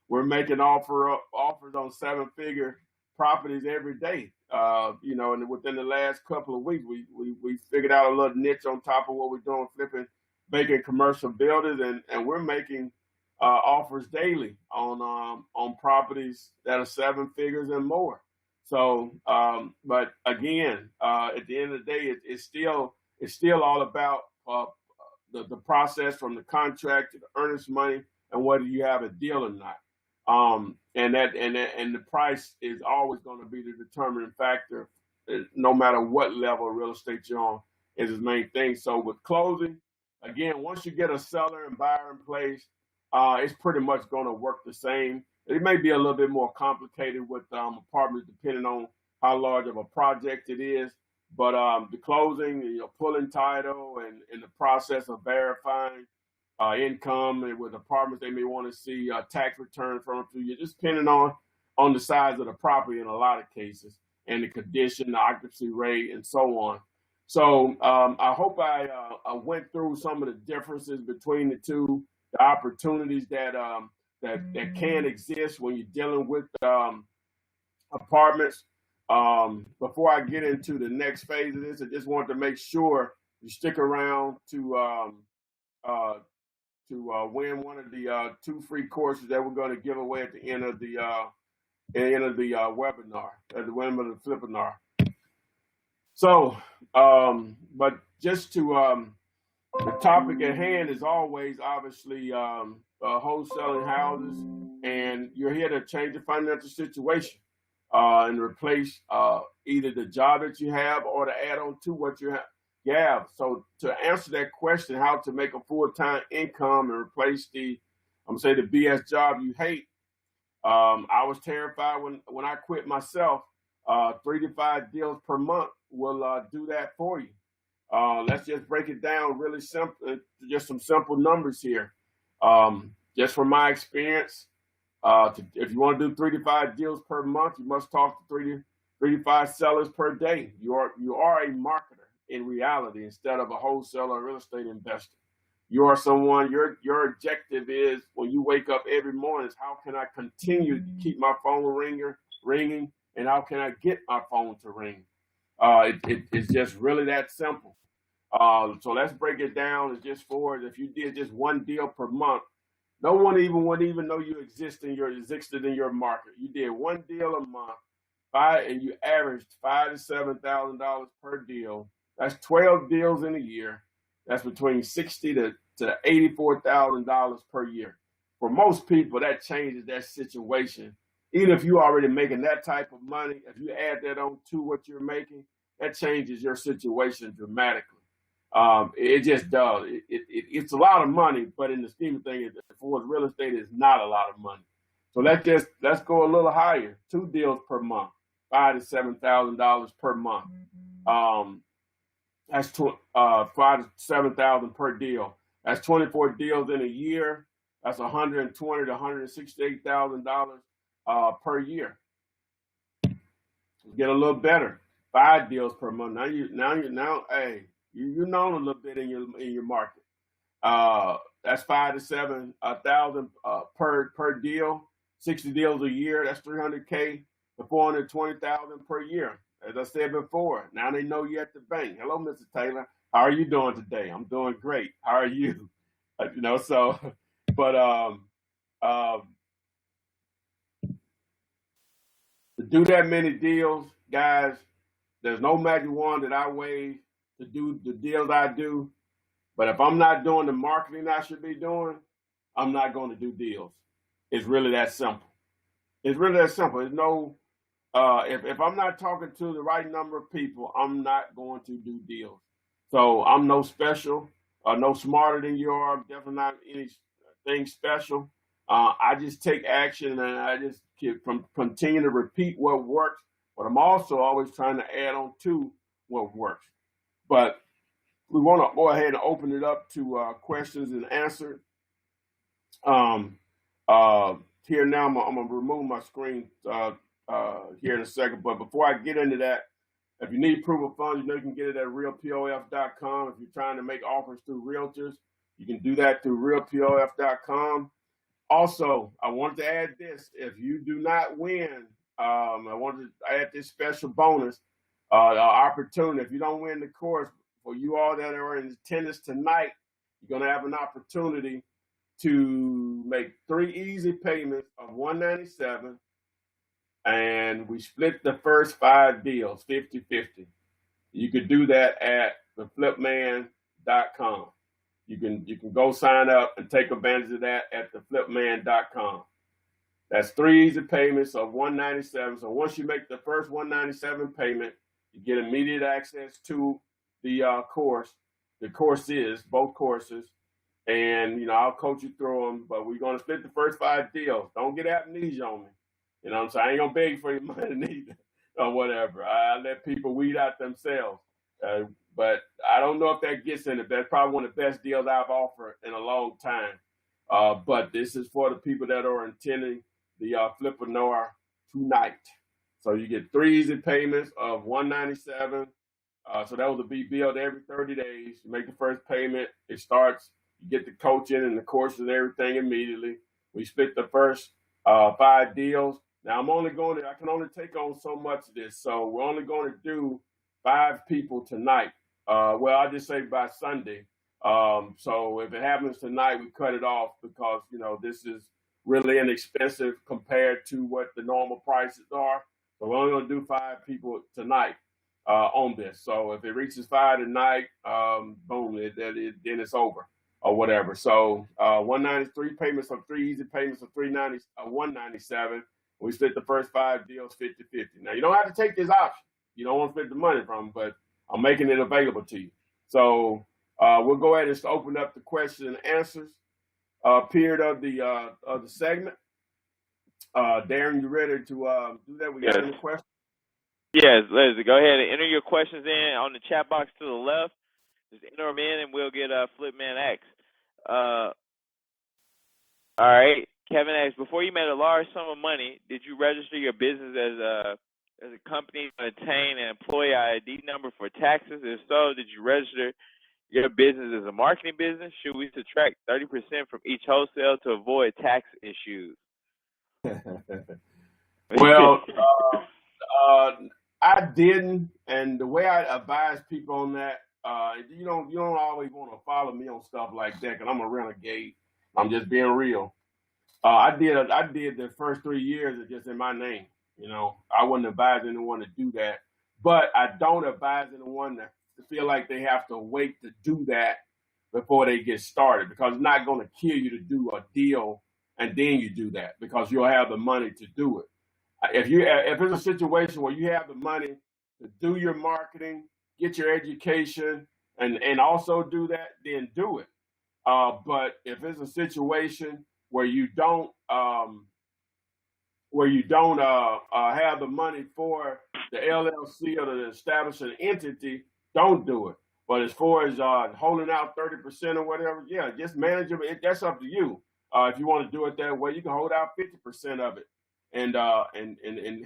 we're making offers on 7-figure properties every day. And within the last couple of weeks, we figured out a little niche on top of what we're doing, flipping vacant commercial buildings, and we're making offers daily on properties that are 7 figures and more. So, but again, at the end of the day, it's still all about the process from the contract to the earnest money and whether you have a deal or not. And the price is always going to be the determining factor, no matter what level of real estate you're on, is the main thing. So with closing, again, once you get a seller and buyer in place, it's pretty much going to work the same. It may be a little bit more complicated with apartments, depending on how large of a project it is. But the closing, pulling title and the process of verifying income, and with apartments, they may want to see tax return from you, just depending on the size of the property in a lot of cases, and the condition, the occupancy rate, and so on. So I hope I went through some of the differences between the two, the opportunities that can exist when you're dealing with apartments. Before I get into the next phase of this, I just want to make sure you stick around to to win one of the 2 free courses that we're going to give away at the end of the webinar, at the end of the Flippinar. So, but just to the topic at hand is always obviously wholesaling houses, and you're here to change your financial situation and replace either the job that you have or to add on to what you have. So to answer that question, how to make a full-time income and replace the BS job you hate, I was terrified when I quit myself. 3 to 5 deals per month will do that for you. Let's just break it down really simple, just some simple numbers here. Just from my experience, if you want to do 3 to 5 deals per month, you must talk to 3 to 5 sellers per day. You are a marketer in reality instead of a wholesaler or real estate investor. You are someone, your objective is when you wake up every morning is how can I continue to keep my phone ringing and how can I get my phone to ring? It's just really that simple. So let's break it down. It's just if you did just 1 deal per month, no one would even know you existed in your market. You did 1 deal a month, and you averaged $5,000 to $7,000 per deal. That's 12 deals in a year. That's between $60,000 to $84,000 per year. For most people, that changes that situation. Even if you're already making that type of money, if you add that on to what you're making, that changes your situation dramatically. It just does. It's a lot of money, but in the scheme of things, for real estate, it's not a lot of money. So let's go a little higher. 2 deals per month, $5,000 to $7,000 per month. That's $5,000 to $7,000 per deal. That's 24 deals in a year. That's $120,000 to $168,000 per year. Get a little better. 5 deals per month. Hey, you know a little bit in your market. That's $5,000 to $7,000 per deal. 60 deals a year. That's $300K to $420,000 per year. As I said before, now they know you at the bank. Hello, Mr. Taylor. How are you doing today? I'm doing great. How are you? To do that many deals, guys, there's no magic wand that I wave to do the deals I do. But if I'm not doing the marketing I should be doing, I'm not going to do deals. It's really that simple. It's really that simple. There's no, if I'm not talking to the right number of people, I'm not going to do deals. So I'm no special, no smarter than you are. I'm definitely not anything special. I just take action and I just continue to repeat what works, but I'm also always trying to add on to what works. But we want to go ahead and open it up to questions and answers. Here now, I'm going to remove my screen here in a second. But before I get into that, if you need proof of funds, you can get it at realpof.com. If you're trying to make offers through realtors, you can do that through realpof.com. Also, I wanted to add this. If you do not win, I wanted to add this special bonus opportunity. If you don't win the course, for you all that are in attendance tonight, you're going to have an opportunity to make 3 easy payments of $197, and we split the first 5 deals 50-50. You could do that at theflipman.com. You can go sign up and take advantage of that at theflipman.com. That's 3 easy payments of $197. So once you make the first $197 payment, you get immediate access to the course. The courses, both courses, and I'll coach you through them. But we're going to split the first 5 deals. Don't get amnesia on me. You know what I'm saying? I ain't gonna beg for your money neither, or whatever. I let people weed out themselves. But I don't know if that gets in it. That's probably one of the best deals I've offered in a long time. But this is for the people that are attending the Flippinar tonight. So you get 3 easy payments of $197. So that will be billed every 30 days. You make the first payment. It starts. You get the coaching and the courses and everything immediately. We split the first 5 deals. Now I can only take on so much of this. So we're only going to do 5 people tonight. Well, I'll just say by Sunday. So if it happens tonight, we cut it off because this is really inexpensive compared to what the normal prices are. So we're only going to do 5 people tonight on this. So if it reaches 5 tonight, boom, then it's over or whatever. So 193 payments of 3 easy payments of 197. We split the first 5 deals 50-50. Now you don't have to take this option. You don't want to split the money from them, but I'm making it available to you. So we'll go ahead and just open up the question and answers period of the segment. Darren, you ready to do that? We got any questions? Yes, Leslie, go ahead and enter your questions in on the chat box to the left. Just enter them in, and we'll get Flipman X. All right, Kevin asks, before you made a large sum of money, did you register your business as a company and obtain an employee ID number for taxes? If so, did you register your business as a marketing business? Should we subtract 30% from each wholesale to avoid tax issues? Well, I didn't, and the way I advise people on that, you don't always want to follow me on stuff like that because I'm a renegade. I'm just being real. I did the first 3 years just in my name. I wouldn't advise anyone to do that, but I don't advise anyone to feel like they have to wait to do that before they get started because it's not going to kill you to do a deal and then you do that because you'll have the money to do it. If it's a situation where you have the money to do your marketing, get your education, and also do that, then do it. But if it's a situation where you don't have the money for the LLC or to establish an entity, don't do it. But as far as holding out 30% or whatever, yeah, just manage it. That's up to you. If you want to do it that way, you can hold out 50% of it and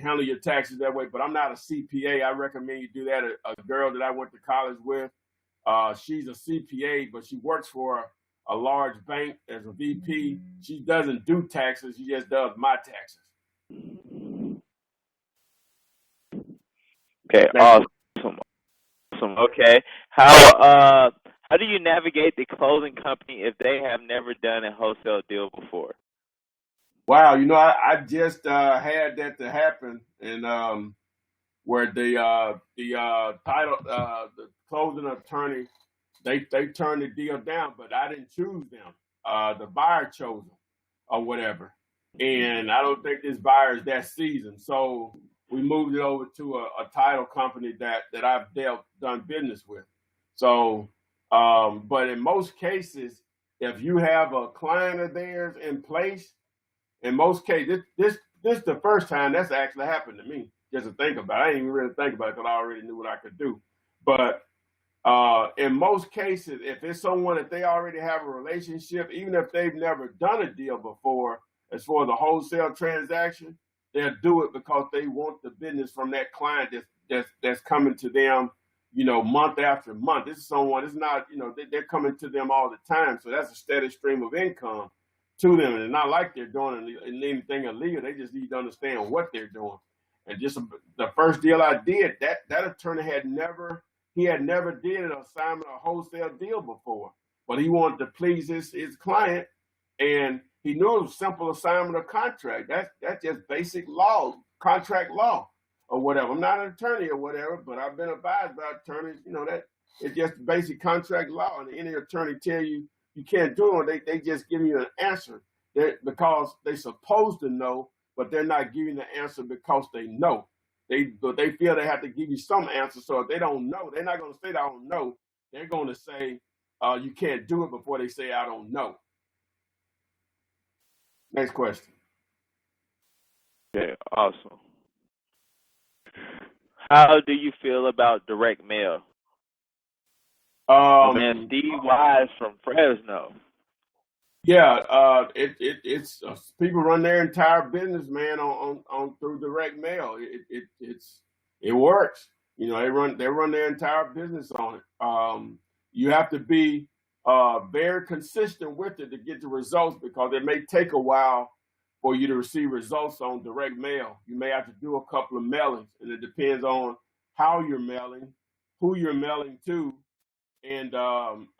handle your taxes that way. But I'm not a CPA. I recommend you do that. A girl that I went to college with, she's a CPA, but she works for a large bank as a VP. She doesn't do taxes. She just does my taxes. Okay, awesome. Okay, how do you navigate the closing company if they have never done a wholesale deal before? Wow, I just had that to happen, and where the title the closing attorney they turned the deal down, but I didn't choose them. The buyer chose them or whatever, and I don't think this buyer is that seasoned, so we moved it over to a title company that I've done business with. So, but in most cases, if you have a client of theirs in place, in most cases, this is the first time that's actually happened to me. Just to think about it, I didn't even really think about it because I already knew what I could do. But in most cases, if it's someone that they already have a relationship, even if they've never done a deal before, as far as a wholesale transaction, they'll do it because they want the business from that client that's coming to them, month after month. This is someone. It's not, they're coming to them all the time, so that's a steady stream of income to them. And it's not like they're doing anything illegal. They just need to understand what they're doing. And just the first deal I did, that attorney had never did an assignment or wholesale deal before, but he wanted to please his client, and he knew it was simple assignment of contract. That's just basic law, contract law, or whatever. I'm not an attorney or whatever, but I've been advised by attorneys, that it's just basic contract law, and any attorney tell you can't do it, they just give you an answer because they're supposed to know, but they're not giving the answer because they know. They feel they have to give you some answer. So if they don't know, they're not going to say, I don't know. They're going to say, you can't do it before they say, I don't know. Next question. Okay, awesome. How do you feel about direct mail? Man, Steve Wise from Fresno. Yeah, it's people run their entire business, man, on through direct mail. It works. They run their entire business on it. You have to be very consistent with it to get the results because it may take a while for you to receive results on direct mail. You may have to do a couple of mailings, and it depends on how you're mailing, who you're mailing to, And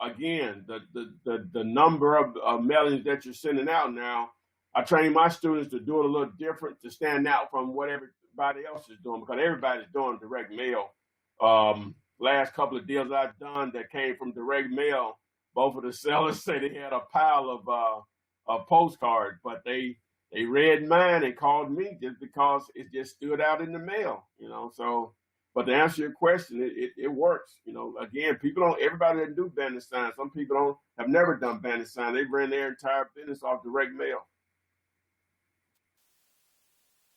again, the number of mailings that you're sending out now, I train my students to do it a little different to stand out from what everybody else is doing because everybody's doing direct mail. Last couple of deals I've done that came from direct mail, both of the sellers say they had a pile of postcards, but they read mine and called me just because it just stood out in the mail, you know. So but to answer your question, it works. You know, again, people don't. Everybody doesn't do bandit signs. Some people don't have never done bandit signs. They ran their entire business off direct mail.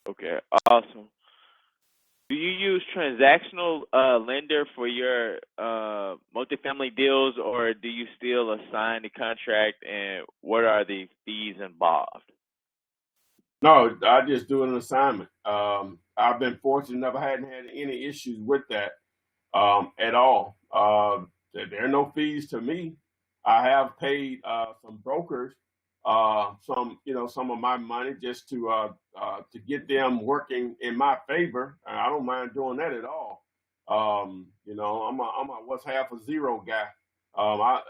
Okay, awesome. Do you use transactional lender for your multifamily deals, or do you still assign the contract? And what are the fees involved? No, I just do an assignment. I've been fortunate enough; I hadn't had any issues with that at all. There are no fees to me. I have paid some brokers some of my money just to get them working in my favor. I don't mind doing that at all. I'm a what's half a zero guy. I,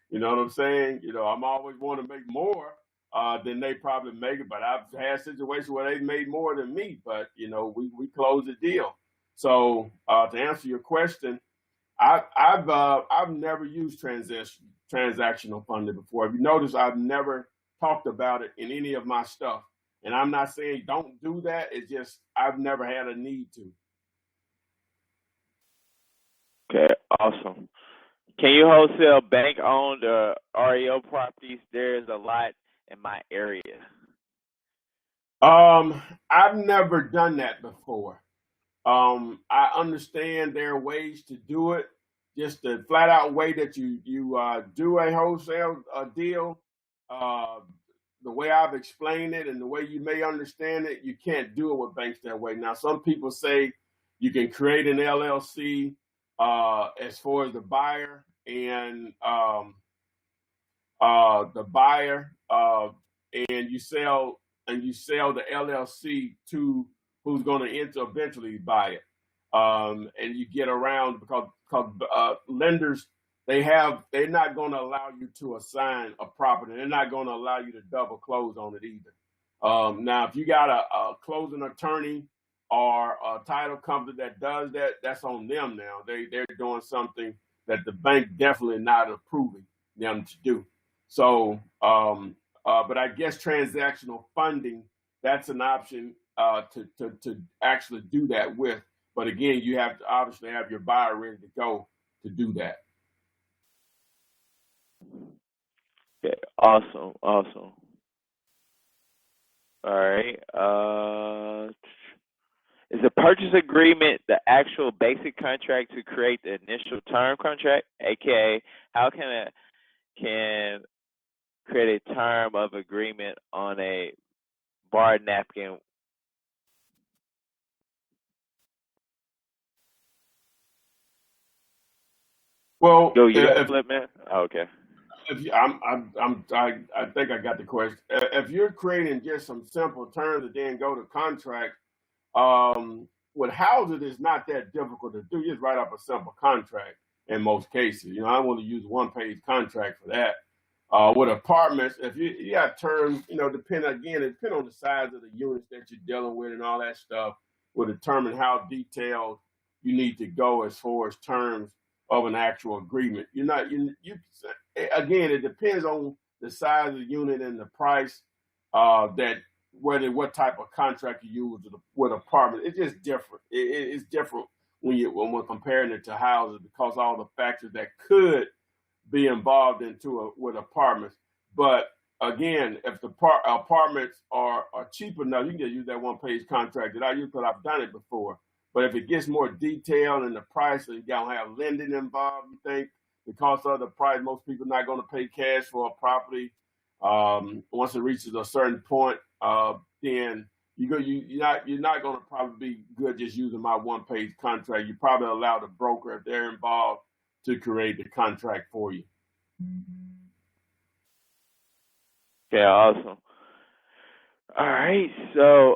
you know what I'm saying? You know, I'm always want to make more than they probably make it, but I've had situations where they made more than me, but we closed the deal. So to answer your question, I've never used transactional funding before. If you notice, I've never talked about it in any of my stuff. And I'm not saying don't do that. It's just I've never had a need to. Okay, awesome. Can you wholesale bank-owned REO properties? There's a lot in my area. I've never done that before. I understand there are ways to do it. Just the flat out way that you do a wholesale deal, uh, the way I've explained it and the way you may understand it, you can't do it with banks that way. Now, some people say you can create an LLC as far as the buyer and the buyer, and you sell the LLC to who's going to eventually buy it, and you get around because lenders they're not going to allow you to assign a property. They're not going to allow you to double close on it either. Now, if you got a closing attorney or a title company that does that, that's on them. Now they're doing something that the bank definitely not approving them to do. So, but I guess transactional funding, that's an option to actually do that with. But again, you have to obviously have your buyer ready to go to do that. Okay, awesome, awesome. All right. Is the purchase agreement the actual basic contract to create the initial term contract? AKA, how can create a term of agreement on a bar napkin? Well, Yo, you there, Flip man? Oh, okay. if you, I think I got the question. If you're creating just some simple terms and then go to contract, um, with houses, it's not that difficult to do. You just write up a simple contract in most cases. I want to use one-page contract for that. With apartments, if you got terms, it depend on the size of the units that you're dealing with and all that stuff will determine how detailed you need to go as far as terms of an actual agreement. You're not you again. It depends on the size of the unit and the price that whether what type of contract you use with apartment. It's just different. It's different when we're comparing it to houses because all the factors that could be involved with apartments. But again, if the apartments are cheap enough, you can just use that one-page contract that I use because I've done it before. But if it gets more detailed in the price and you don't have lending involved, you think because of the price, most people are not going to pay cash for a property. Once it reaches a certain point, then you're not going to probably be good just using my one-page contract. You probably allow the broker if they're involved to create the contract for you. Okay, awesome. All right, so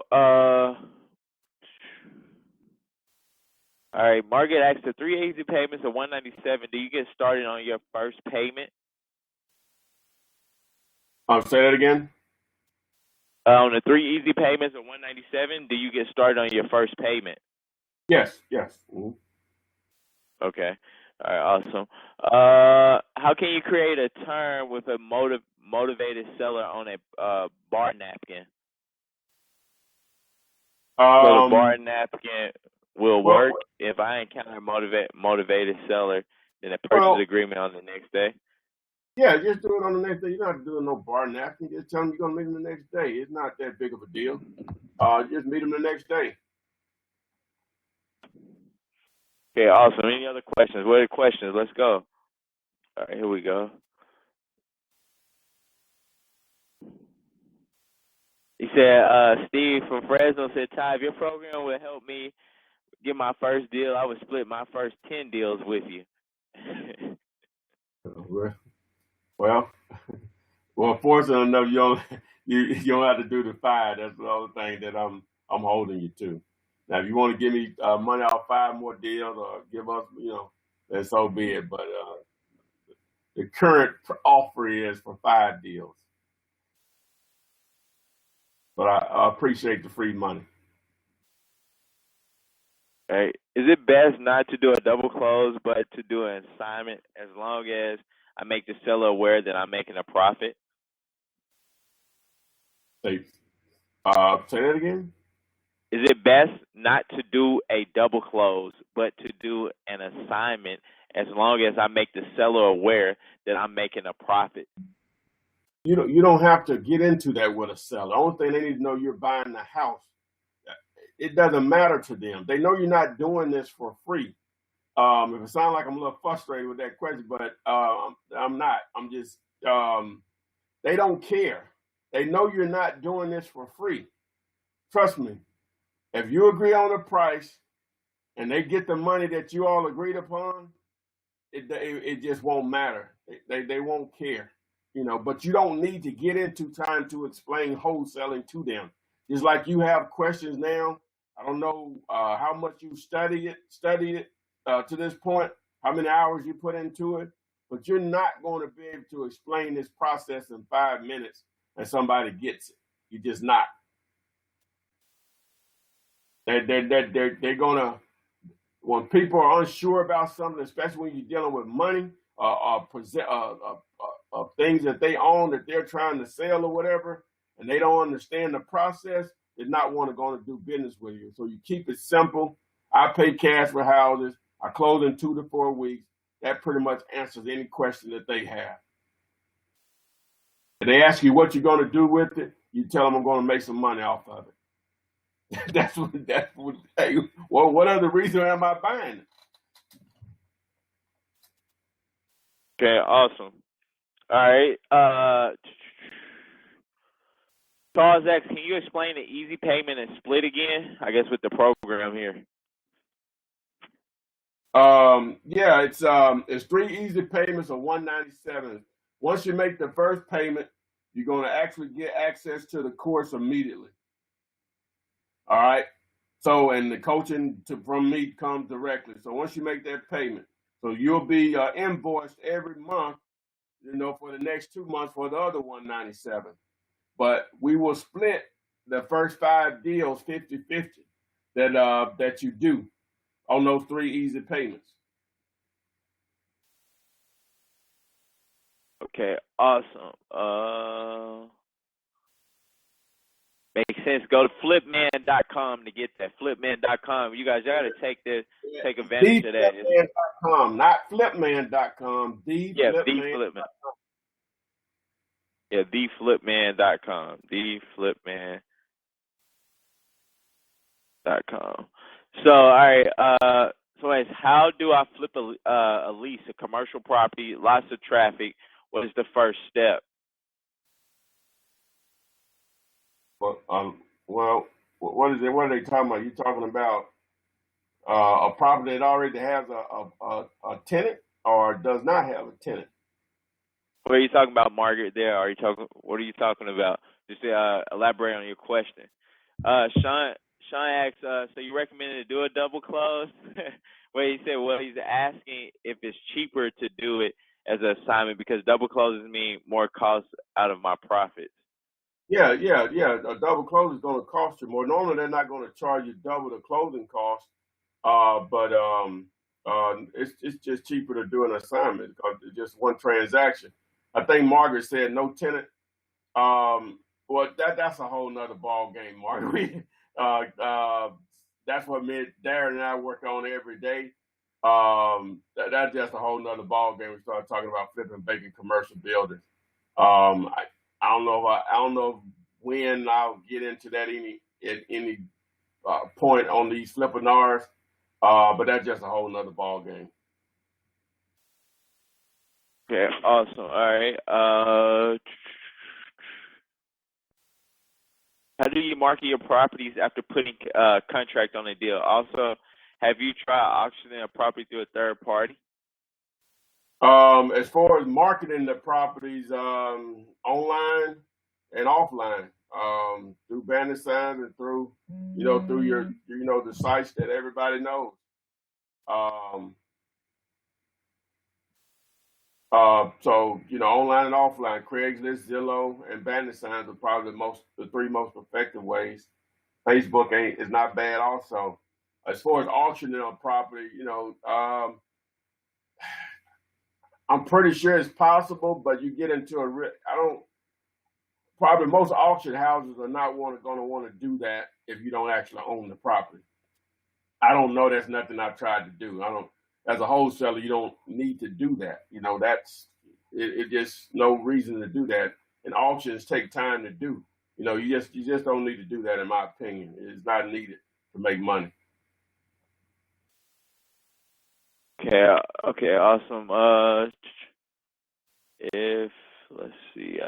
all All right, Margaret asked the 3 easy payments of $197. Do you get started on your first payment? Say that again. On the 3 easy payments of $197, do you get started on your first payment? Yes. Mm-hmm. Okay. All right, awesome. How can you create a turn with a motivated seller on a bar napkin? So the bar napkin will Well, work if I encounter a motivated seller in a purchase well, agreement on the next day. yeah, just do it on the next day. You're not doing no bar napkin. Just tell them you're gonna meet them the next day. It's not that big of a deal. Just meet them the next day. Okay, awesome. Any other questions? What are the questions? Let's go. All right, here we go. He said, Steve from Fresno said, Ty, if your program will help me get my first deal, I would split my first 10 deals with you. Well, fortunately enough, you don't you don't have to do the 5. That's the other thing that I'm holding you to. Now, if you want to give me money off 5 more deals, or give us, then so be it. But the current offer is for 5 deals. But I appreciate the free money. Right. Is it best not to do a double close, but to do an assignment as long as I make the seller aware that I'm making a profit? Say that again. Is it best not to do a double close, but to do an assignment as long as I make the seller aware that I'm making a profit? You don't have to get into that with a seller. The only thing they need to know, you're buying the house. It doesn't matter to them. They know you're not doing this for free. If it sounds like I'm a little frustrated with that question, but I'm not. I'm just, they don't care. They know you're not doing this for free. Trust me. If you agree on a price and they get the money that you all agreed upon, it just won't matter. They won't care, But you don't need to get into trying to explain wholesaling to them. Just like you have questions now. I don't know how much you studied it to this point, how many hours you put into it, but you're not going to be able to explain this process in 5 minutes and somebody gets it. You're just not. They're gonna, when people are unsure about something, especially when you're dealing with money things that they own that they're trying to sell or whatever, and they don't understand the process, they're not want to go to do business with you. So you keep it simple. I pay cash for houses. I close in 2 to 4 weeks. That pretty much answers any question that they have. If they ask you what you're going to do with it, you tell them I'm going to make some money off of it. That's what. Hey, well, what other reason am I buying it? Okay, awesome. All right. Charles X, can you explain the easy payment and split again? I guess with the program here. Yeah, it's 3 easy payments of $197. Once you make the first payment, you're going to actually get access to the course immediately. All right. So, and the coaching from me comes directly. So once you make that payment, so you'll be invoiced every month, for the next 2 months for the other 197. But we will split the first 5 deals 50-50 that you do on those 3 easy payments. Okay, awesome. Makes sense. Go to flipman.com to get that. Flipman.com. You guys got to take advantage of that. Flipman.com, not flipman.com. Yeah, Flipman. Yeah, theflipman.com. Theflipman.com. So, all right. So, how do I flip a lease, a commercial property, lots of traffic? What is the first step? Well, what is it? What are they talking about? You talking about a property that already has a tenant or does not have a tenant? What are you talking about, Margaret? There, what are you talking about? Just elaborate on your question. Sean asks, so you recommended to do a double close? Well, he said, well, he's asking if it's cheaper to do it as an assignment because double closes mean more cost out of my profits. Yeah, yeah, yeah. A double close is going to cost you more. Normally, they're not going to charge you double the closing cost, but it's just cheaper to do an assignment because it's just one transaction. I think Margaret said no tenant. Well, that's a whole nother ball game, Margaret. That's what me, Darren, and I work on every day. That's just a whole nother ball game. We start talking about flipping vacant commercial buildings. Um, I, I don't know when I'll get into that at any point on these Flippinars, but that's just a whole nother ball game. Okay, awesome. All right. How do you market your properties after putting contract on a deal? Also, have you tried auctioning a property through a third party? As far as marketing the properties, online and offline, through banner signs and through, through your, the sites that everybody knows. Um, so, online and offline, Craigslist, Zillow, and banner signs are probably the three most effective ways. Facebook is not bad also. As far as auctioning a property, I'm pretty sure it's possible, but you get into I don't, probably most auction houses are not going to want to do that if you don't actually own the property. I don't know. That's nothing I've tried to do. I don't, as a wholesaler, you don't need to do that. It just no reason to do that. And auctions take time to do. You just don't need to do that, in my opinion. It's not needed to make money. Okay, okay, awesome. If let's see,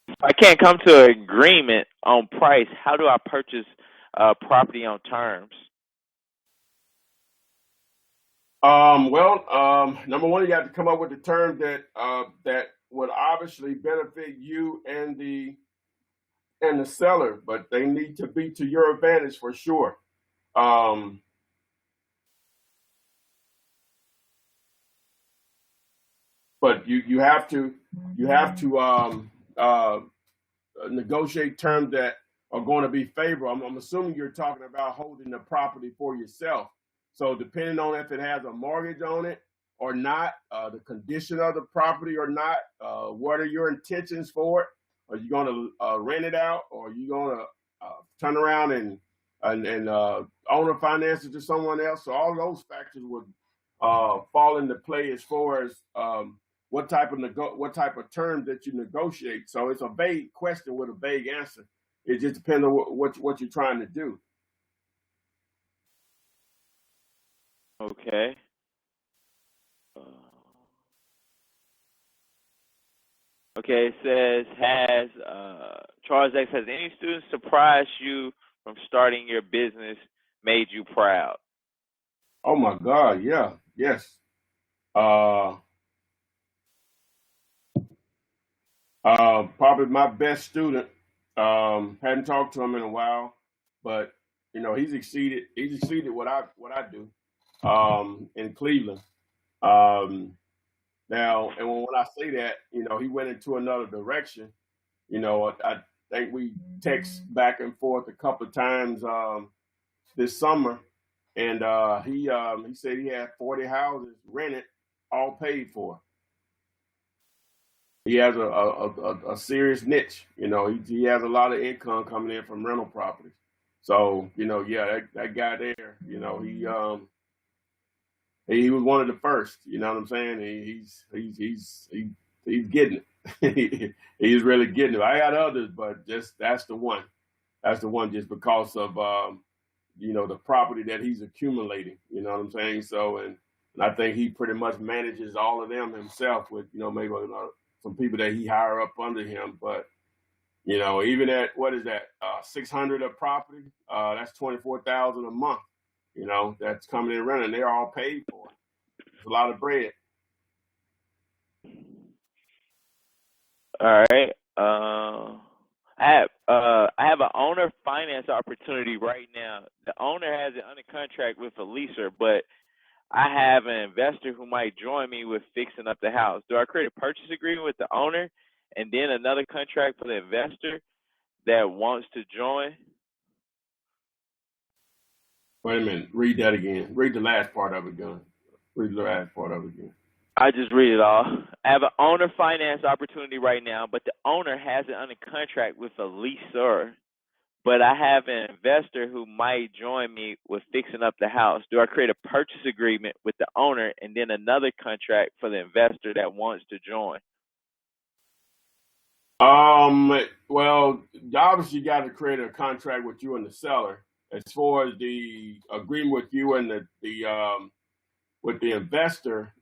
if I can't come to an agreement on price, how do I purchase property on terms? Number one, you have to come up with the terms that would obviously benefit you and the seller, but they need to be to your advantage for sure. Um, but you have to negotiate terms that are going to be favorable. I'm assuming you're talking about holding the property for yourself. So depending on if it has a mortgage on it or not, the condition of the property or not, what are your intentions for it? Are you going to rent it out, or are you going to turn around and owner finance it to someone else? So all those factors would fall into play as far as what type of terms that you negotiate. So it's a vague question with a vague answer. It just depends on what you're trying to do. Okay. Okay, it says, has Charles X, has any student surprised you from starting your business, made you proud? Oh my God, yeah, yes. Uh, Probably my best student. Hadn't talked to him in a while, but he's exceeded. He's exceeded what I do in Cleveland. Um, Now, and when I say that, he went into another direction. I think we text back and forth a couple of times this summer, and he said he had 40 houses rented, all paid for. He has a serious niche. He has a lot of income coming in from rental properties. So yeah, that guy there, he was one of the first. You know what I'm saying? He's getting it. He's really getting it. I got others, but just that's the one. That's the one, just because of the property that he's accumulating. You know what I'm saying? So and I think he pretty much manages all of them himself with maybe some people that he hire up under him. But even at, what is that, 600 of property, that's 24,000 a month. That's coming in running. They're all paid for. It's a lot of bread. All right. I have an owner finance opportunity right now. The owner has it under contract with a leaser, but I have an investor who might join me with fixing up the house. Do I create a purchase agreement with the owner and then another contract for the investor that wants to join? Wait a minute. Read that again. Read the last part of it again. Read the last part of it again. I just read it all. I have an owner finance opportunity right now, but the owner has it under contract with a leaser. But I have an investor who might join me with fixing up the house. Do I create a purchase agreement with the owner and then another contract for the investor that wants to join? Well, obviously you got to create a contract with you and the seller. As far as the agreement with you and the with the investor,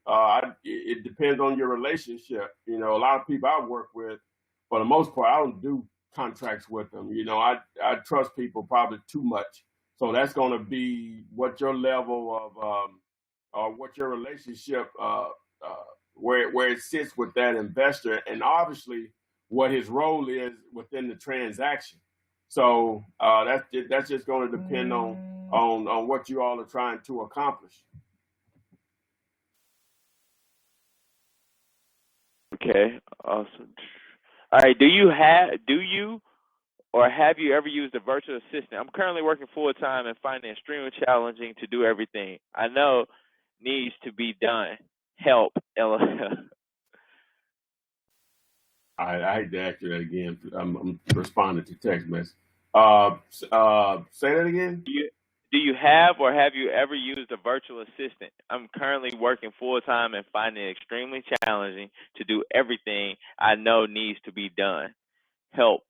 it depends on your relationship. You know, a lot of people I work with, for the most part, I don't do contracts with them. You know, I trust people probably too much. So that's going to be what your level of or what your relationship where it sits with that investor, and obviously what his role is within the transaction. So that's just going to depend on what you all are trying to accomplish. Okay, awesome. All right, do you or have you ever used a virtual assistant? I'm currently working full time and finding it extremely challenging to do everything I know needs to be done. Help, LOL. I hate to ask you that again. I'm responding to text message. Say that again. Do you have or have you ever used a virtual assistant? I'm currently working full time and finding it extremely challenging to do everything I know needs to be done. Help.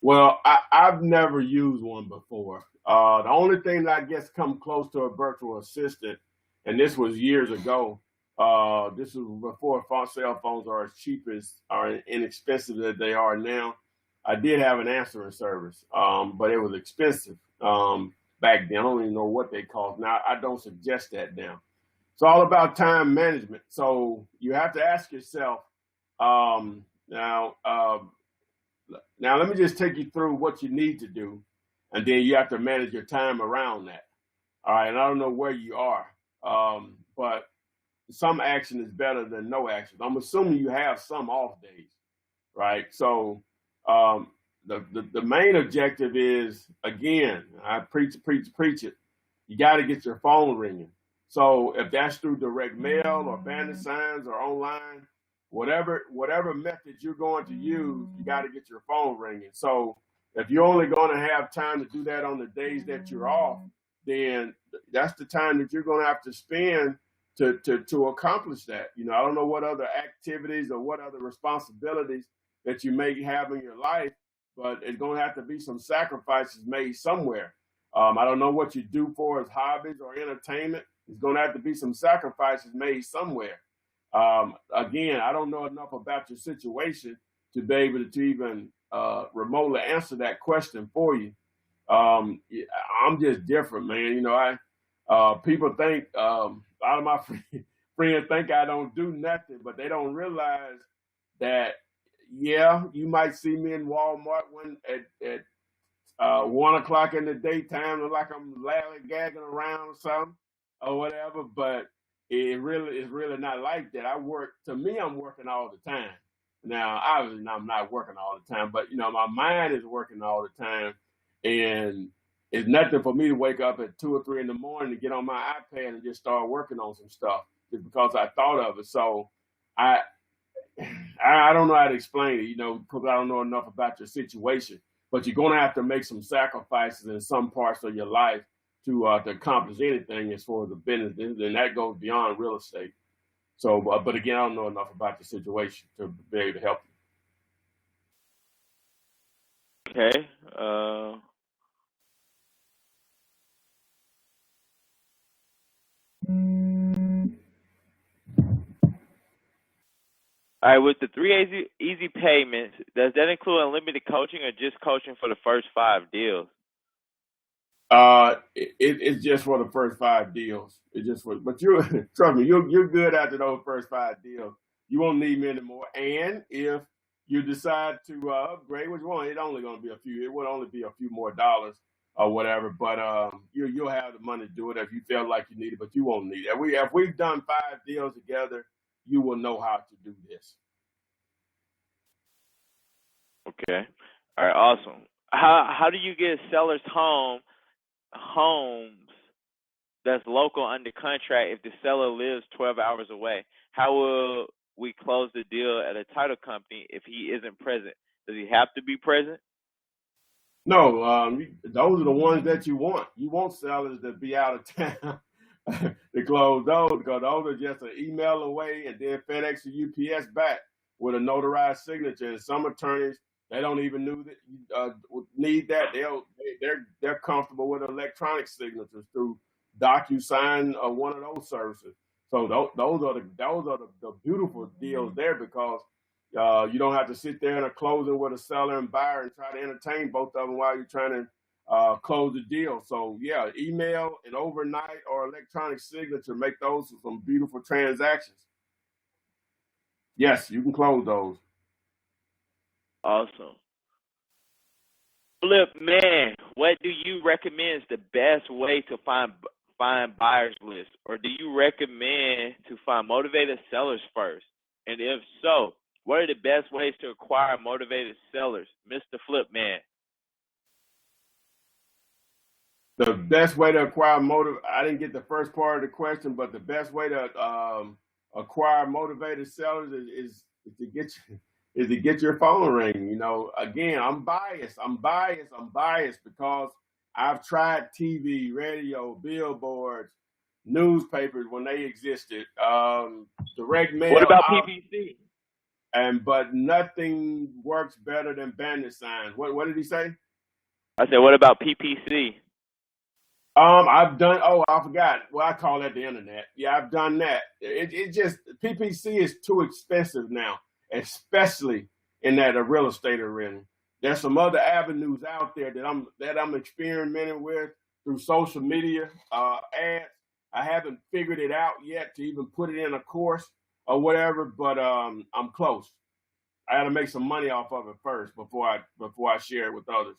Well, I've never used one before. The only thing that I guess come close to a virtual assistant, and this was years ago. This was before cell phones are as cheap as are inexpensive as they are now. I did have an answering service, but it was expensive back then. I don't even know what they cost now. I don't suggest that now. It's all about time management. So you have to ask yourself now. Now, let me just take you through what you need to do, and then you have to manage your time around that. All right, and I don't know where you are, but some action is better than no action. I'm assuming you have some off days, right? So the main objective is, again, I preach it. You got to get your phone ringing. So if that's through direct mail or bandit signs or online, whatever method you're going to use, you got to get your phone ringing. So if you're only going to have time to do that on the days that you're off, then that's the time that you're going to have to spend to accomplish that. You know, I don't know what other activities or what other responsibilities that you may have in your life, but it's going to have to be some sacrifices made somewhere. I don't know what you do for as hobbies or entertainment. It's going to have to be some sacrifices made somewhere. Again, I don't know enough about your situation to be able to even remotely answer that question for you. I'm just different, man. You know, people think a lot of my friends think I don't do nothing, but they don't realize that. Yeah, you might see me in Walmart at 1 o'clock in the daytime, look like I'm gagging around or something or whatever. But it really is really not like that. I'm working all the time. Now, obviously, I'm not working all the time, but you know, my mind is working all the time, and it's nothing for me to wake up at 2 or 3 in the morning to get on my iPad and just start working on some stuff just because I thought of it. So I I don't know how to explain it, you know, because I don't know enough about your situation. But you're going to have to make some sacrifices in some parts of your life to accomplish anything as far as the business, and that goes beyond real estate. So, but again, I don't know enough about your situation to be able to help Okay. All right, with the three easy payments, does that include unlimited coaching or just coaching for the first 5 deals? you. It's just for the first 5 deals. It's just for, but you trust me, you're good after those first 5 deals. You won't need me anymore. And if you decide to upgrade, which one, it only going to be a few. It would only be a few more dollars or whatever, but you'll have the money to do it if you feel like you need it, but you won't need it. If we've done 5 deals together, you will know how to do this. Okay. All right. Awesome. How do you get sellers homes that's local under contract if the seller lives 12 hours away? How will we close the deal at a title company if he isn't present? Does he have to be present? No, those are the ones that you want. You want sellers to be out of town to close those, because those are just an email away and then FedEx or UPS back with a notarized signature. And some attorneys, they don't even need that. They're comfortable with electronic signatures through DocuSign or one of those services. So those are the beautiful deals there, because you don't have to sit there in a closing with a seller and buyer and try to entertain both of them while you're trying to close the deal. So yeah, email and overnight or electronic signature, make those some beautiful transactions. Yes, you can close those. Awesome. Flip man, what do you recommend is the best way to find buyers list, or do you recommend to find motivated sellers first? And if so, what are the best ways to acquire motivated sellers, Mr. Flip man? The best way to acquire I didn't get the first part of the question, but the best way to acquire motivated sellers is to get your phone ringing. You know, again, I'm biased because I've tried TV, radio, billboards, newspapers when they existed, direct What mail, about PPC? but nothing works better than bandit signs. What did he say? I said, what about PPC? I've done. Oh, I forgot. Well, I call that the internet. Yeah, I've done that. It just PPC is too expensive now, especially in that real estate arena. There's some other avenues out there that I'm experimenting with through social media ads. I haven't figured it out yet to even put it in a course or whatever, but I'm close. I got to make some money off of it first before I share it with others.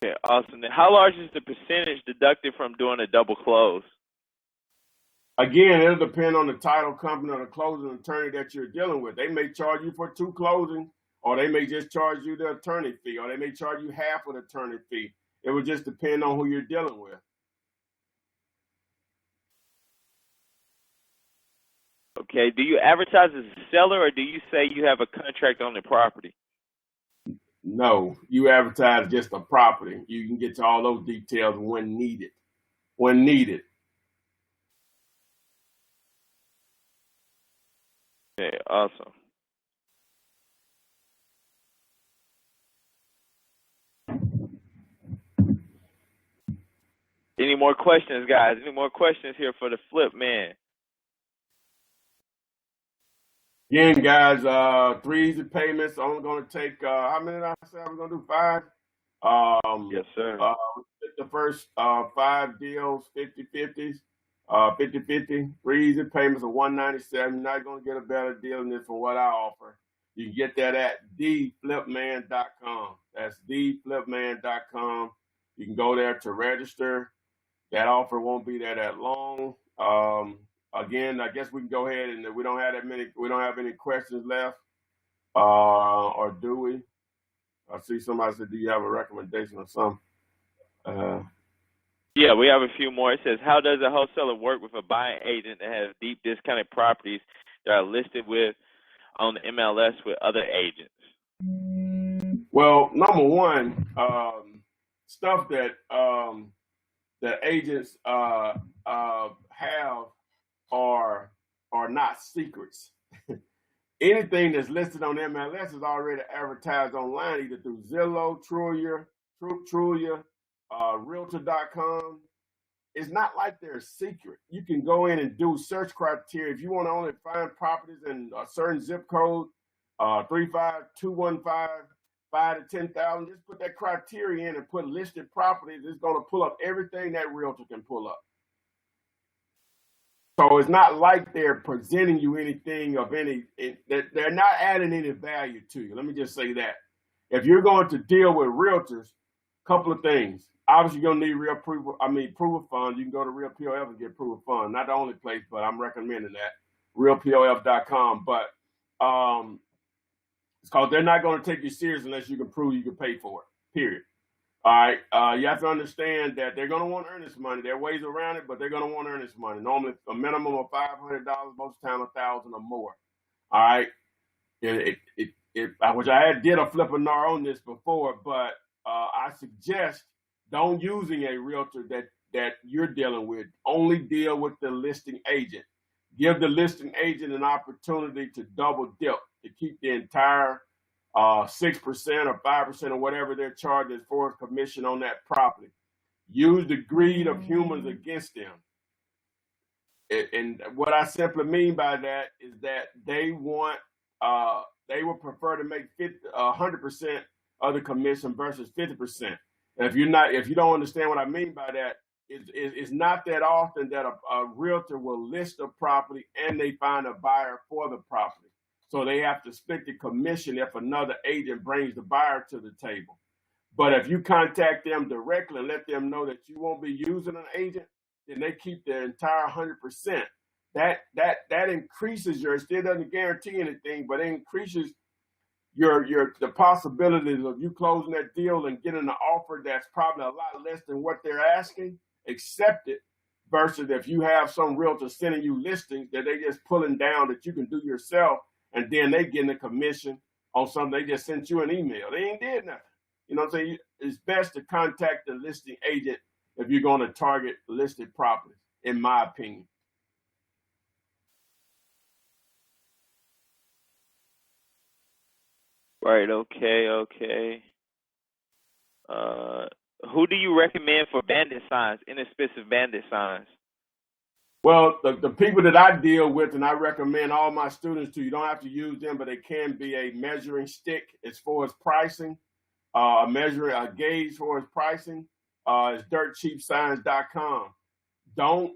Okay, awesome. Then how large is the percentage deducted from doing a double close? Again, it'll depend on the title company or the closing attorney that you're dealing with. They may charge you for 2 closings, or they may just charge you the attorney fee, or they may charge you half of the attorney fee. It would just depend on who you're dealing with. Okay, do you advertise as a seller, or do you say you have a contract on the property? No, you advertise just a property. You can get to all those details when needed. When needed. Okay, awesome. Any more questions, guys? Any more questions here for the Flip man? Again, guys, 3 easy payments. Only going to take, how many did I say I was going to do? 5? Yes, sir. The first 5 deals, 50/50s, 50/50. 3 easy payments of $197. You're not going to get a better deal than this from what I offer. You can get that at theflipman.com. That's theflipman.com. You can go there to register. That offer won't be there that long. Again, I guess we can go ahead, and we don't have any questions left, or do we? I see somebody said, do you have a recommendation or something? Yeah, we have a few more. It says, how does a wholesaler work with a buying agent that has deep discounted properties that are listed on the MLS with other agents? Well, number one, stuff that agents have are not secrets. Anything that's listed on MLS is already advertised online, either through Zillow, Trulia, Realtor.com. It's not like they're secret. You can go in and do search criteria. If you want to only find properties in a certain zip code, 35215, 5 to 10,000, just put that criteria in and put listed properties. It's going to pull up everything that realtor can pull up. So it's not like they're presenting you anything of any, they're not adding any value to you. Let me just say that. If you're going to deal with realtors, couple of things. Obviously, you're gonna need proof of funds. You can go to Real POF and get proof of funds. Not the only place, but I'm recommending that. RealPOF.com. But it's called they're not gonna take you serious unless you can prove you can pay for it. Period. All right. You have to understand that they're going to want earnest money. There are ways around it, but they're going to want earnest money. Normally, a minimum of $500, most of the time, $1,000 or more. All right. Which I did a Flippinar on this before, but I suggest don't using a realtor that you're dealing with. Only deal with the listing agent. Give the listing agent an opportunity to double dip to keep the entire 6% or 5% or whatever they're charged as far as commission on that property. Use the greed of humans against them. And what I simply mean by that is that they would prefer to make 100% of the commission versus 50%. And if you don't understand what I mean by that, it's not that often that a realtor will list a property and they find a buyer for the property. So they have to split the commission if another agent brings the buyer to the table. But if you contact them directly and let them know that you won't be using an agent, then they keep the entire 100%. That increases it still doesn't guarantee anything, but it increases the possibilities of you closing that deal and getting an offer that's probably a lot less than what they're asking, accept it, versus if you have some realtor sending you listings that they just pulling down that you can do yourself, and then they getting a commission on something they just sent you an email. They ain't did nothing. You know what I'm saying? It's best to contact the listing agent if you're going to target listed properties, in my opinion. Right. Okay. Who do you recommend for bandit signs, inexpensive bandit signs? Well, the people that I deal with and I recommend all my students to, you don't have to use them, but they can be a measuring stick as far as pricing, a gauge for as pricing, is dirtcheapsigns.com. Don't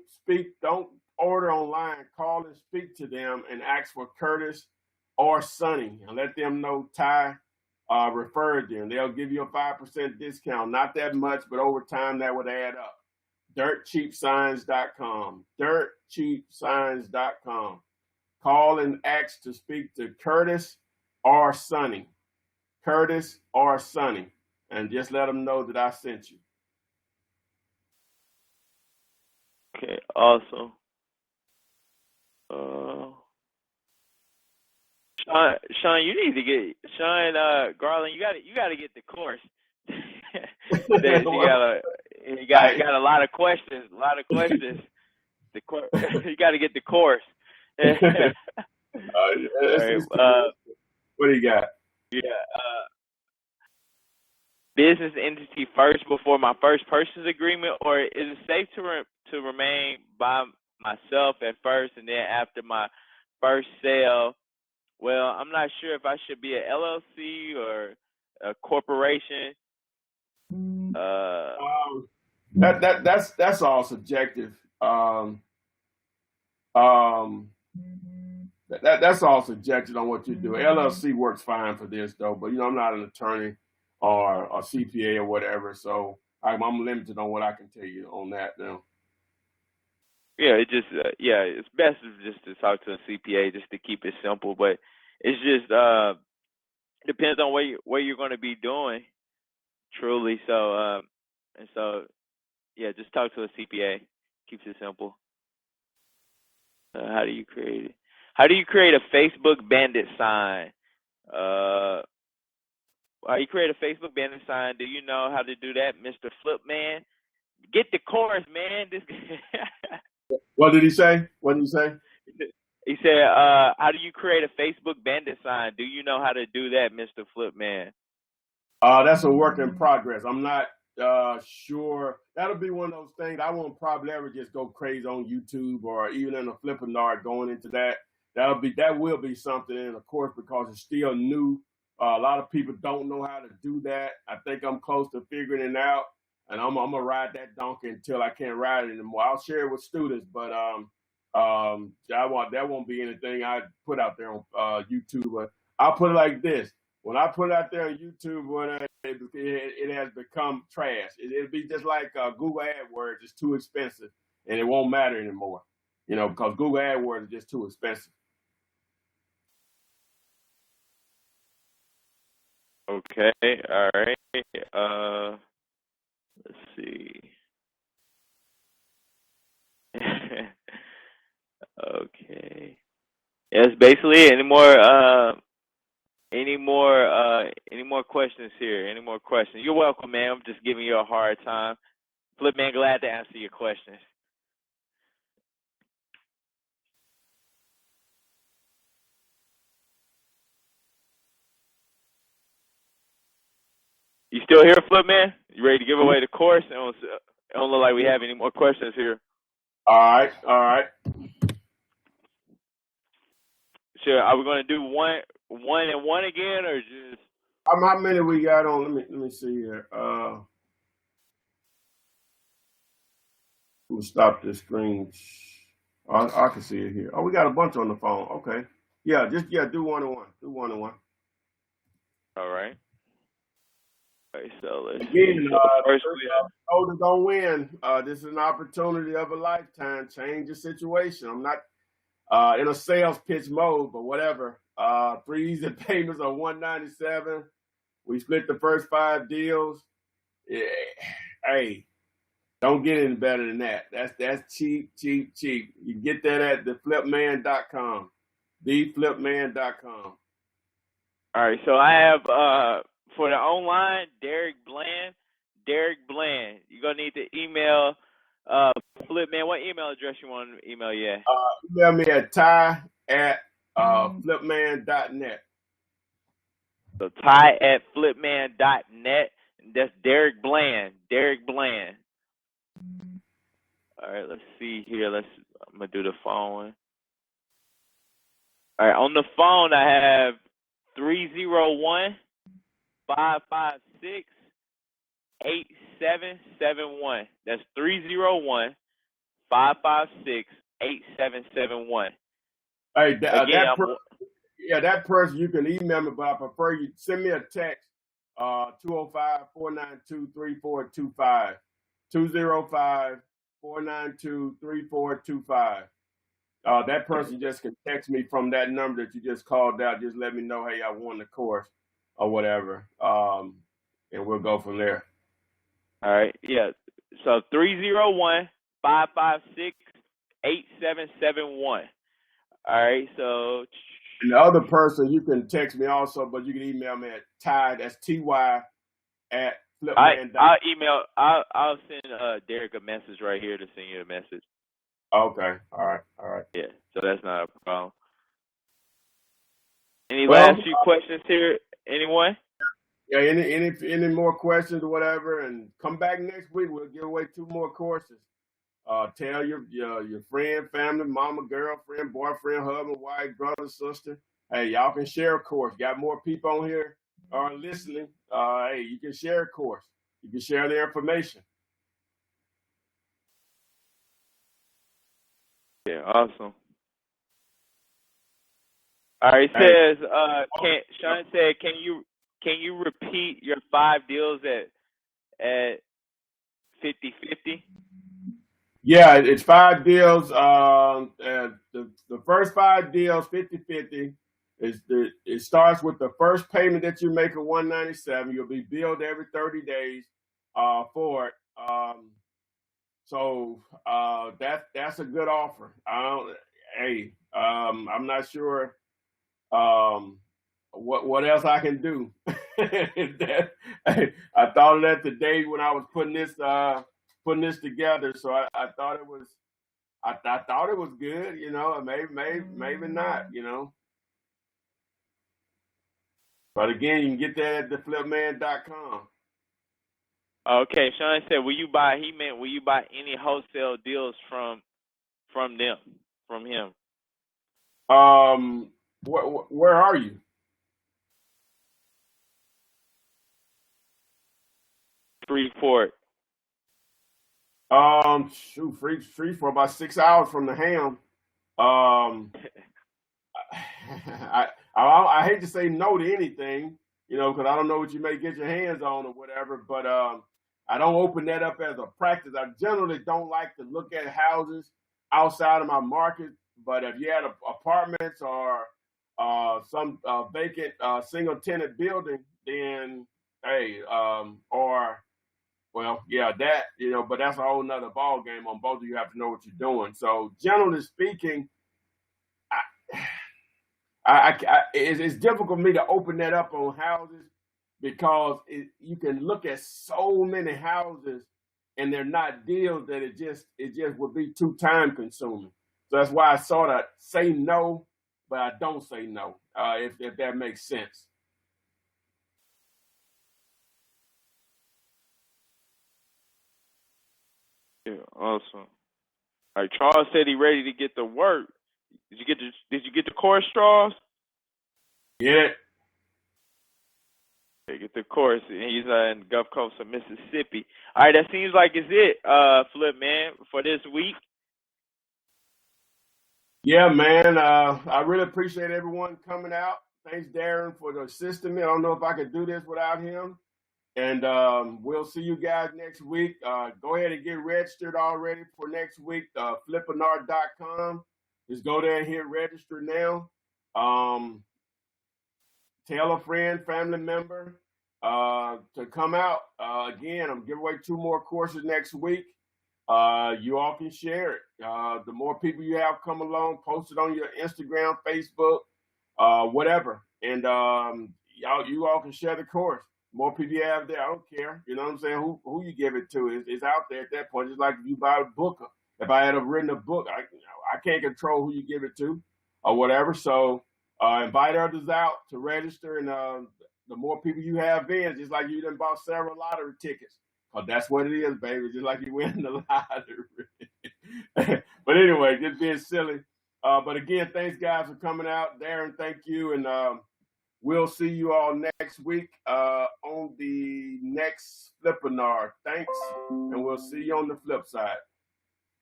order online, call and speak to them and ask for Curtis or Sonny and let them know Ty referred them. They'll give you a 5% discount. Not that much, but over time that would add up. dirtcheapsigns.com. dirtcheapsigns.com. Call and ask to speak to Curtis or Sonny. Curtis or Sonny. And just let them know that I sent you. Okay, awesome. Sean, you need to get Garland. You gotta get the course. You got a lot of questions. You got to get the course. Right, what do you got? Yeah. Business entity first before my first purchase agreement, or is it safe to remain by myself at first and then after my first sale? Well, I'm not sure if I should be an LLC or a corporation. That's all subjective. That's all subjective on what you do. LLC works fine for this though, but I'm not an attorney or a CPA or whatever, so I'm limited on what I can tell you on that now. Yeah, it's best just to talk to a CPA just to keep it simple, but it's just depends on what you're going to be doing, truly. So just talk to a CPA. Keeps it simple. How do you create it? How do you create a Facebook bandit sign? How you create a Facebook bandit sign? Do you know how to do that, Mr. Flipman? Get the course, man. What did he say? What did he say? He said, how do you create a Facebook bandit sign? Do you know how to do that, Mr. Flipman? That's a work in progress. I'm not sure. That'll be one of those things. I won't probably ever just go crazy on YouTube or even in a Flippinars going into that. That will be something, and of course, because it's still new. A lot of people don't know how to do that. I think I'm close to figuring it out, and I'm gonna ride that donkey until I can't ride it anymore. I'll share it with students, but That won't be anything I put out there on YouTube. But I'll put it like this: when I put it out there on YouTube, it has become trash. It'll be just like Google AdWords. It's too expensive, and it won't matter anymore. Because Google AdWords is just too expensive. Okay. All right. Let's see. Okay. Yes, basically it. Any more questions here? Any more questions? You're welcome, man. I'm just giving you a hard time. Flip man, glad to answer your questions. You still here, Flip man? You ready to give away the course? It don't look like we have any more questions here. All right, all right. Sure. Are we going to do one and one again, or just? How many we got on? Let me see here. Let me stop this screen. I can see it here. Oh, we got a bunch on the phone. Okay. Yeah, do one and one. Do one and one. All right. All right. So let's see. Again, So first we have. Older don't win. This is an opportunity of a lifetime. Change your situation. I'm not in a sales pitch mode, but whatever. 3 easy payments are $197. We split the first 5 deals. Yeah. Hey, don't get any better than that. That's cheap. You can get that at theflipman.com. Theflipman.com. All right. So I have for the online, Derek Bland. You're gonna need to email Flip man. What email address you want to email you at? Email me at ty@flipman.net. So ty@flipman.net. That's Derek Bland. All right, let's see here. I'm gonna do the phone one. All right, on the phone I have 301-556-8771. That's 301-556-8771. Hey, that person you can email me, but I prefer you send me a text. 205-492-3425. 205-492-3425. That person just can text me from that number that you just called out. Just let me know, hey, I won the course or whatever. And we'll go from there. All right. Yeah. So 301-556-8771. All right. So. And the other person, you can text me also, but you can email me at Ty, that's TY at flipman.com. I'll send Derek a message right here to send you a message. Okay. All right. Yeah. So that's not a problem. Any last few questions here? Anyone? Yeah. Any more questions or whatever? And come back next week. We'll give away 2 more courses. Tell your friend, family, mama, girlfriend, boyfriend, husband, wife, brother, sister. Hey, y'all can share a course. Got more people on here listening. Hey, you can share a course. You can share the information. Yeah, awesome. All right, says Sean said, can you repeat your 5 deals at 50-50? Yeah, it's 5 deals. The first 5 deals, 50-50. It starts with the first payment that you make of $197. You'll be billed every 30 days for it. So that's a good offer. I'm not sure what else I can do. I thought of that today when I was putting this together. So I thought it was I thought it was good, maybe not, But again, you can get that at theflipman.com. Okay, Sean said, will you buy any wholesale deals from him? Where are you? Freeport. Free for about 6 hours from the Ham. Um, I hate to say no to anything, because I don't know what you may get your hands on or whatever. But I don't open that up as a practice. I generally don't like to look at houses outside of my market. But if you had apartments or some vacant single tenant building, then hey, or well, yeah, that but that's a whole nother ball game. On both of you have to know what you're doing. So generally speaking, it's difficult for me to open that up on houses because you can look at so many houses and they're not deals that it just would be too time consuming. So that's why I sort of say no, but I don't say no, if that makes sense. Yeah, awesome. Like Charles said, he ready to get to work. Did you get the course, Charles? Yeah. Yeah, get the course, and he's in the Gulf Coast of Mississippi. All right, that seems like it's it, Flip man, for this week. Yeah, man. I really appreciate everyone coming out. Thanks, Darren, for assisting me. I don't know if I could do this without him. And we'll see you guys next week. Go ahead and get registered already for next week. Flippinar.com. Just go there and hit register now. Tell a friend, family member to come out. Again, I'm giving away 2 more courses next week. You all can share it. The more people you have come along, post it on your Instagram, Facebook, whatever. And you all can share the course. More people you have there, I don't care. You know what I'm saying? Who you give it to is out there at that point. Just like if you buy a book. If I had written a book, I can't control who you give it to or whatever. So invite others out to register, and the more people you have in, just like you done bought several lottery tickets. Cause that's what it is, baby. Just like you win the lottery. But anyway, just being silly. But again, thanks guys for coming out. Darren, thank you, and we'll see you all next week on the next Flippinar. Thanks, and we'll see you on the flip side.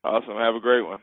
Awesome. Have a great one.